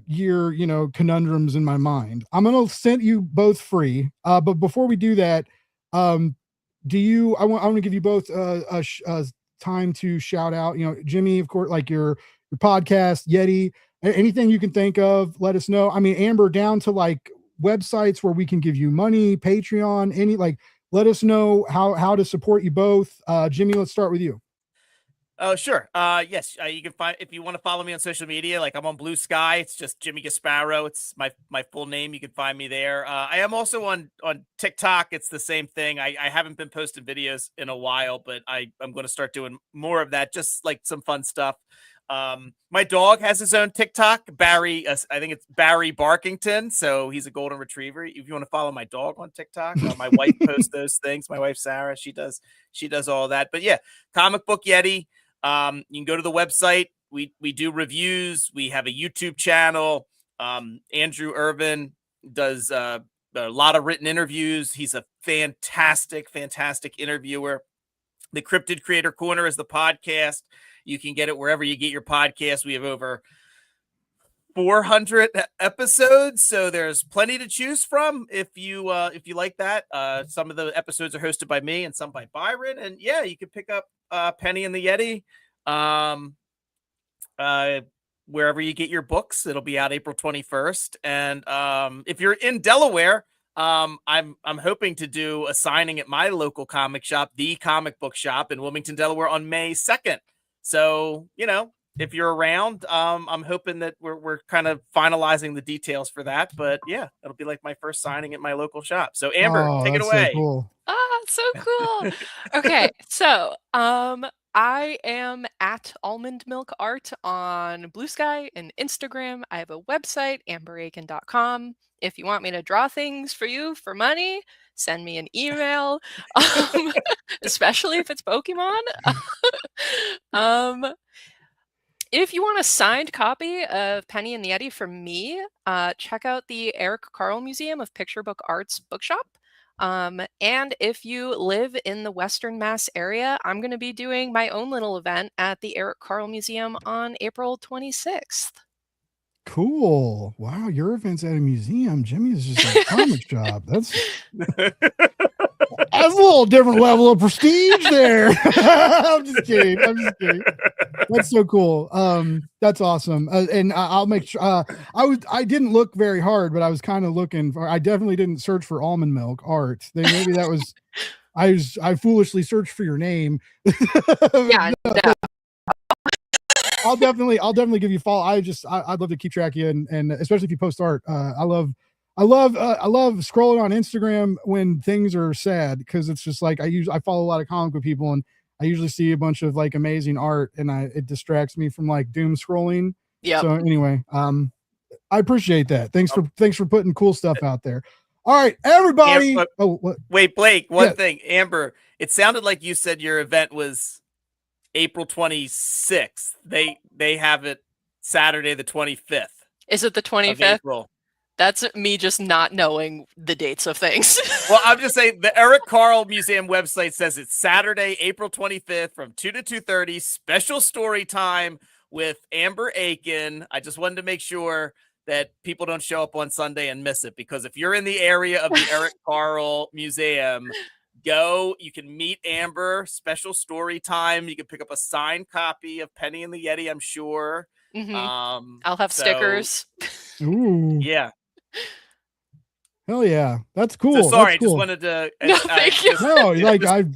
year, you know, conundrums in my mind. I'm going to send you both free. But before we do that, I want to give you both time to shout out, you know, Jimmy, of course, like your podcast, Yeti, anything you can think of, let us know. I mean, Amber, down to like websites where we can give you money, Patreon, let us know how to support you both. Jimmy, let's start with you.
Oh, sure. Yes, you can find, if you want to follow me on social media, like I'm on Blue Sky. It's just Jimmy Gaspero. It's my full name. You can find me there. I am also on TikTok. It's the same thing. I haven't been posting videos in a while, but I'm going to start doing more of that. Just like some fun stuff. My dog has his own TikTok, Barry. I think it's Barry Barkington. So he's a golden retriever. If you want to follow my dog on TikTok, my wife posts those things. My wife, Sarah, she does all that. But yeah, Comic Book Yeti. You can go to the website. We do reviews. We have a YouTube channel. Andrew Irvin does a lot of written interviews. He's a fantastic interviewer. The Cryptid Creator Corner is the podcast. You can get it wherever you get your podcast. We have over 400 episodes, so there's plenty to choose from if you like that. Some of the episodes are hosted by me and some by Byron, and yeah, you can pick up Penny and the Yeti wherever you get your books. It'll be out April 21st, and if you're in Delaware, I'm hoping to do a signing at my local comic shop, the Comic Book Shop in Wilmington, Delaware, on May 2nd. So, you know, if you're around, I'm hoping that we're kind of finalizing the details for that. But yeah, it'll be like my first signing at my local shop. So Amber, take it away.
So cool.
So cool. Okay, so I am at Almond Milk Art on Blue Sky and Instagram. I have a website, amberakin.com. If you want me to draw things for you for money, send me an email, especially if it's Pokemon. If you want a signed copy of Penny and the Yeti from me, check out the Eric Carle Museum of Picture Book Arts bookshop. And if you live in the Western Mass area, I'm going to be doing my own little event at the Eric Carle Museum on April 26th.
Cool. Wow, your event's at a museum. Jimmy is just a comic shop. That's a little different level of prestige there. I'm just kidding. That's so cool. That's awesome. And I'll make sure I didn't look very hard, but I was kind of looking for, I definitely didn't search for almond milk art. Maybe that was, I foolishly searched for your name.
Yeah. No.
I'll definitely give you a follow. I'd love to keep track of you, and especially if you post art. I love scrolling on Instagram when things are sad, because it's just like I follow a lot of comic book people, and I usually see a bunch of like amazing art, and it distracts me from like doom scrolling.
Yeah.
So anyway, I appreciate that. Thanks for putting cool stuff out there. All right, everybody.
Wait, Blake. One thing, Amber. It sounded like you said your event was April 26th. They have it Saturday the 25th.
Is it the 25th? That's me just not knowing the dates of things.
Well, I'm just saying the Eric Carle Museum website says it's Saturday, April 25th from 2 to 2:30, special story time with Amber Akin. I just wanted to make sure that people don't show up on Sunday and miss it, because if you're in the area of the Eric Carle Museum, go. You can meet Amber. Special story time. You can pick up a signed copy of Penny and the Yeti, I'm sure.
I'll have stickers.
Ooh.
Yeah.
Hell yeah, that's cool.
So sorry,
that's cool.
I just wanted to.
No, thank you.
No, like
I've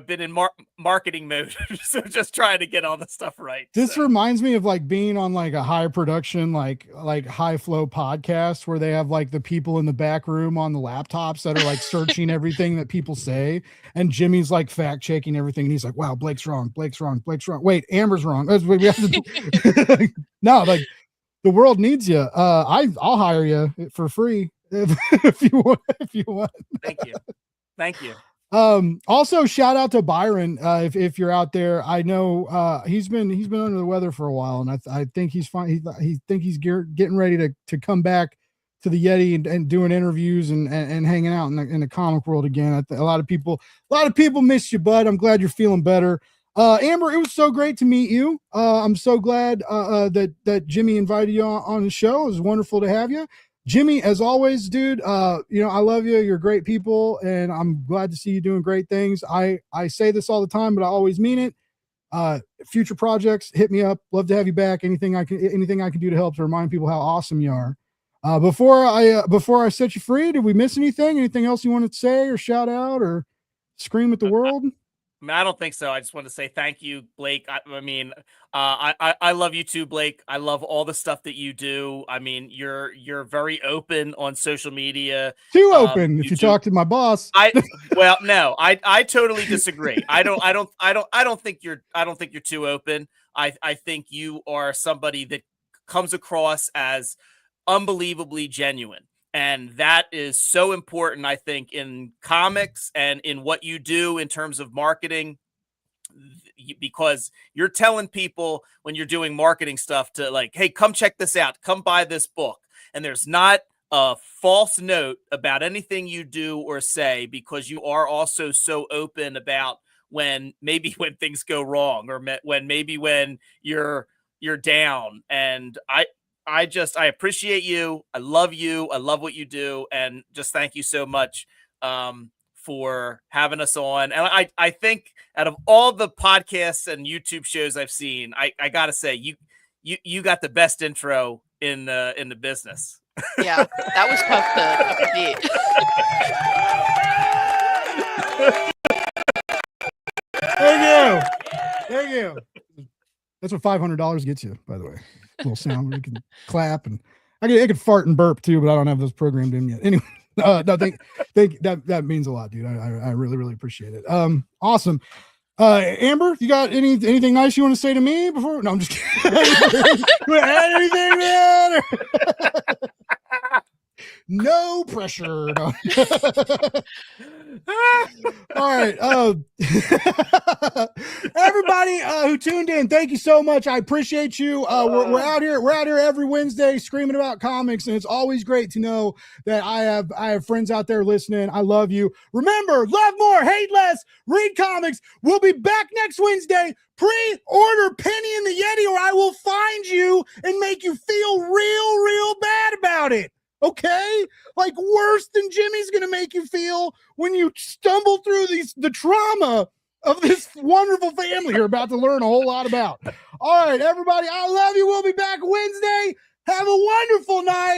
been in marketing mode, so just trying to get all the stuff right.
This reminds me of like being on like a high production, like high flow podcast where they have like the people in the back room on the laptops that are like searching everything that people say, and Jimmy's like fact checking everything, and he's like, "Wow, Blake's wrong. Wait, Amber's wrong." That's what we have to do. No, like. The world needs you. I'll hire you for free if you want.
Thank you.
Also shout out to Byron. If you're out there, I know he's been under the weather for a while, and I think he's fine. He's getting ready to come back to the Yeti and doing interviews and hanging out in the comic world again. A lot of people miss you, bud. I'm glad you're feeling better. Amber, it was so great to meet you. I'm so glad that Jimmy invited you on the show. It was wonderful to have you. Jimmy, as always, dude, I love you. You're great people, and I'm glad to see you doing great things. I say this all the time, but I always mean it. Future projects, hit me up. Love to have you back. Anything I can do to help to remind people how awesome you are. Before I set you free, did we miss anything? Anything else you wanted to say or shout out or scream at the world?
I don't think so. I just want to say thank you, Blake. I love you too, Blake. I love all the stuff that you do. I mean, you're very open on social media.
Too open. If you talk to my boss.
I totally disagree. I don't think you're too open. I think you are somebody that comes across as unbelievably genuine. And that is so important, I think, in comics and in what you do in terms of marketing, because you're telling people when you're doing marketing stuff to like, hey, come check this out, come buy this book. And there's not a false note about anything you do or say, because you are also so open about when things go wrong, or when you're down. And I appreciate you. I love you. I love what you do. And just thank you so much for having us on. And I think out of all the podcasts and YouTube shows I've seen, I got to say, you got the best intro in the business.
Yeah, that was
tough Thank you. That's what $500 gets you, by the way. A little sound where you can clap, and I can fart and burp too, but I don't have those programmed in yet. Anyway, no, that means a lot, dude. I really, really appreciate it. Awesome. Amber, you got anything nice you want to say to me before? No, I'm just kidding. Add anything, man? No pressure. No. All right. Everybody who tuned in, thank you so much. I appreciate you. We're out here every Wednesday screaming about comics, and it's always great to know that I have friends out there listening. I love you. Remember, love more, hate less, read comics. We'll be back next Wednesday. Pre-order Penny and the Yeti, or I will find you and make you feel real bad about it. Okay? Like worse than Jimmy's going to make you feel when you stumble through the trauma of this wonderful family you're about to learn a whole lot about. All right, everybody, I love you. We'll be back Wednesday. Have a wonderful night.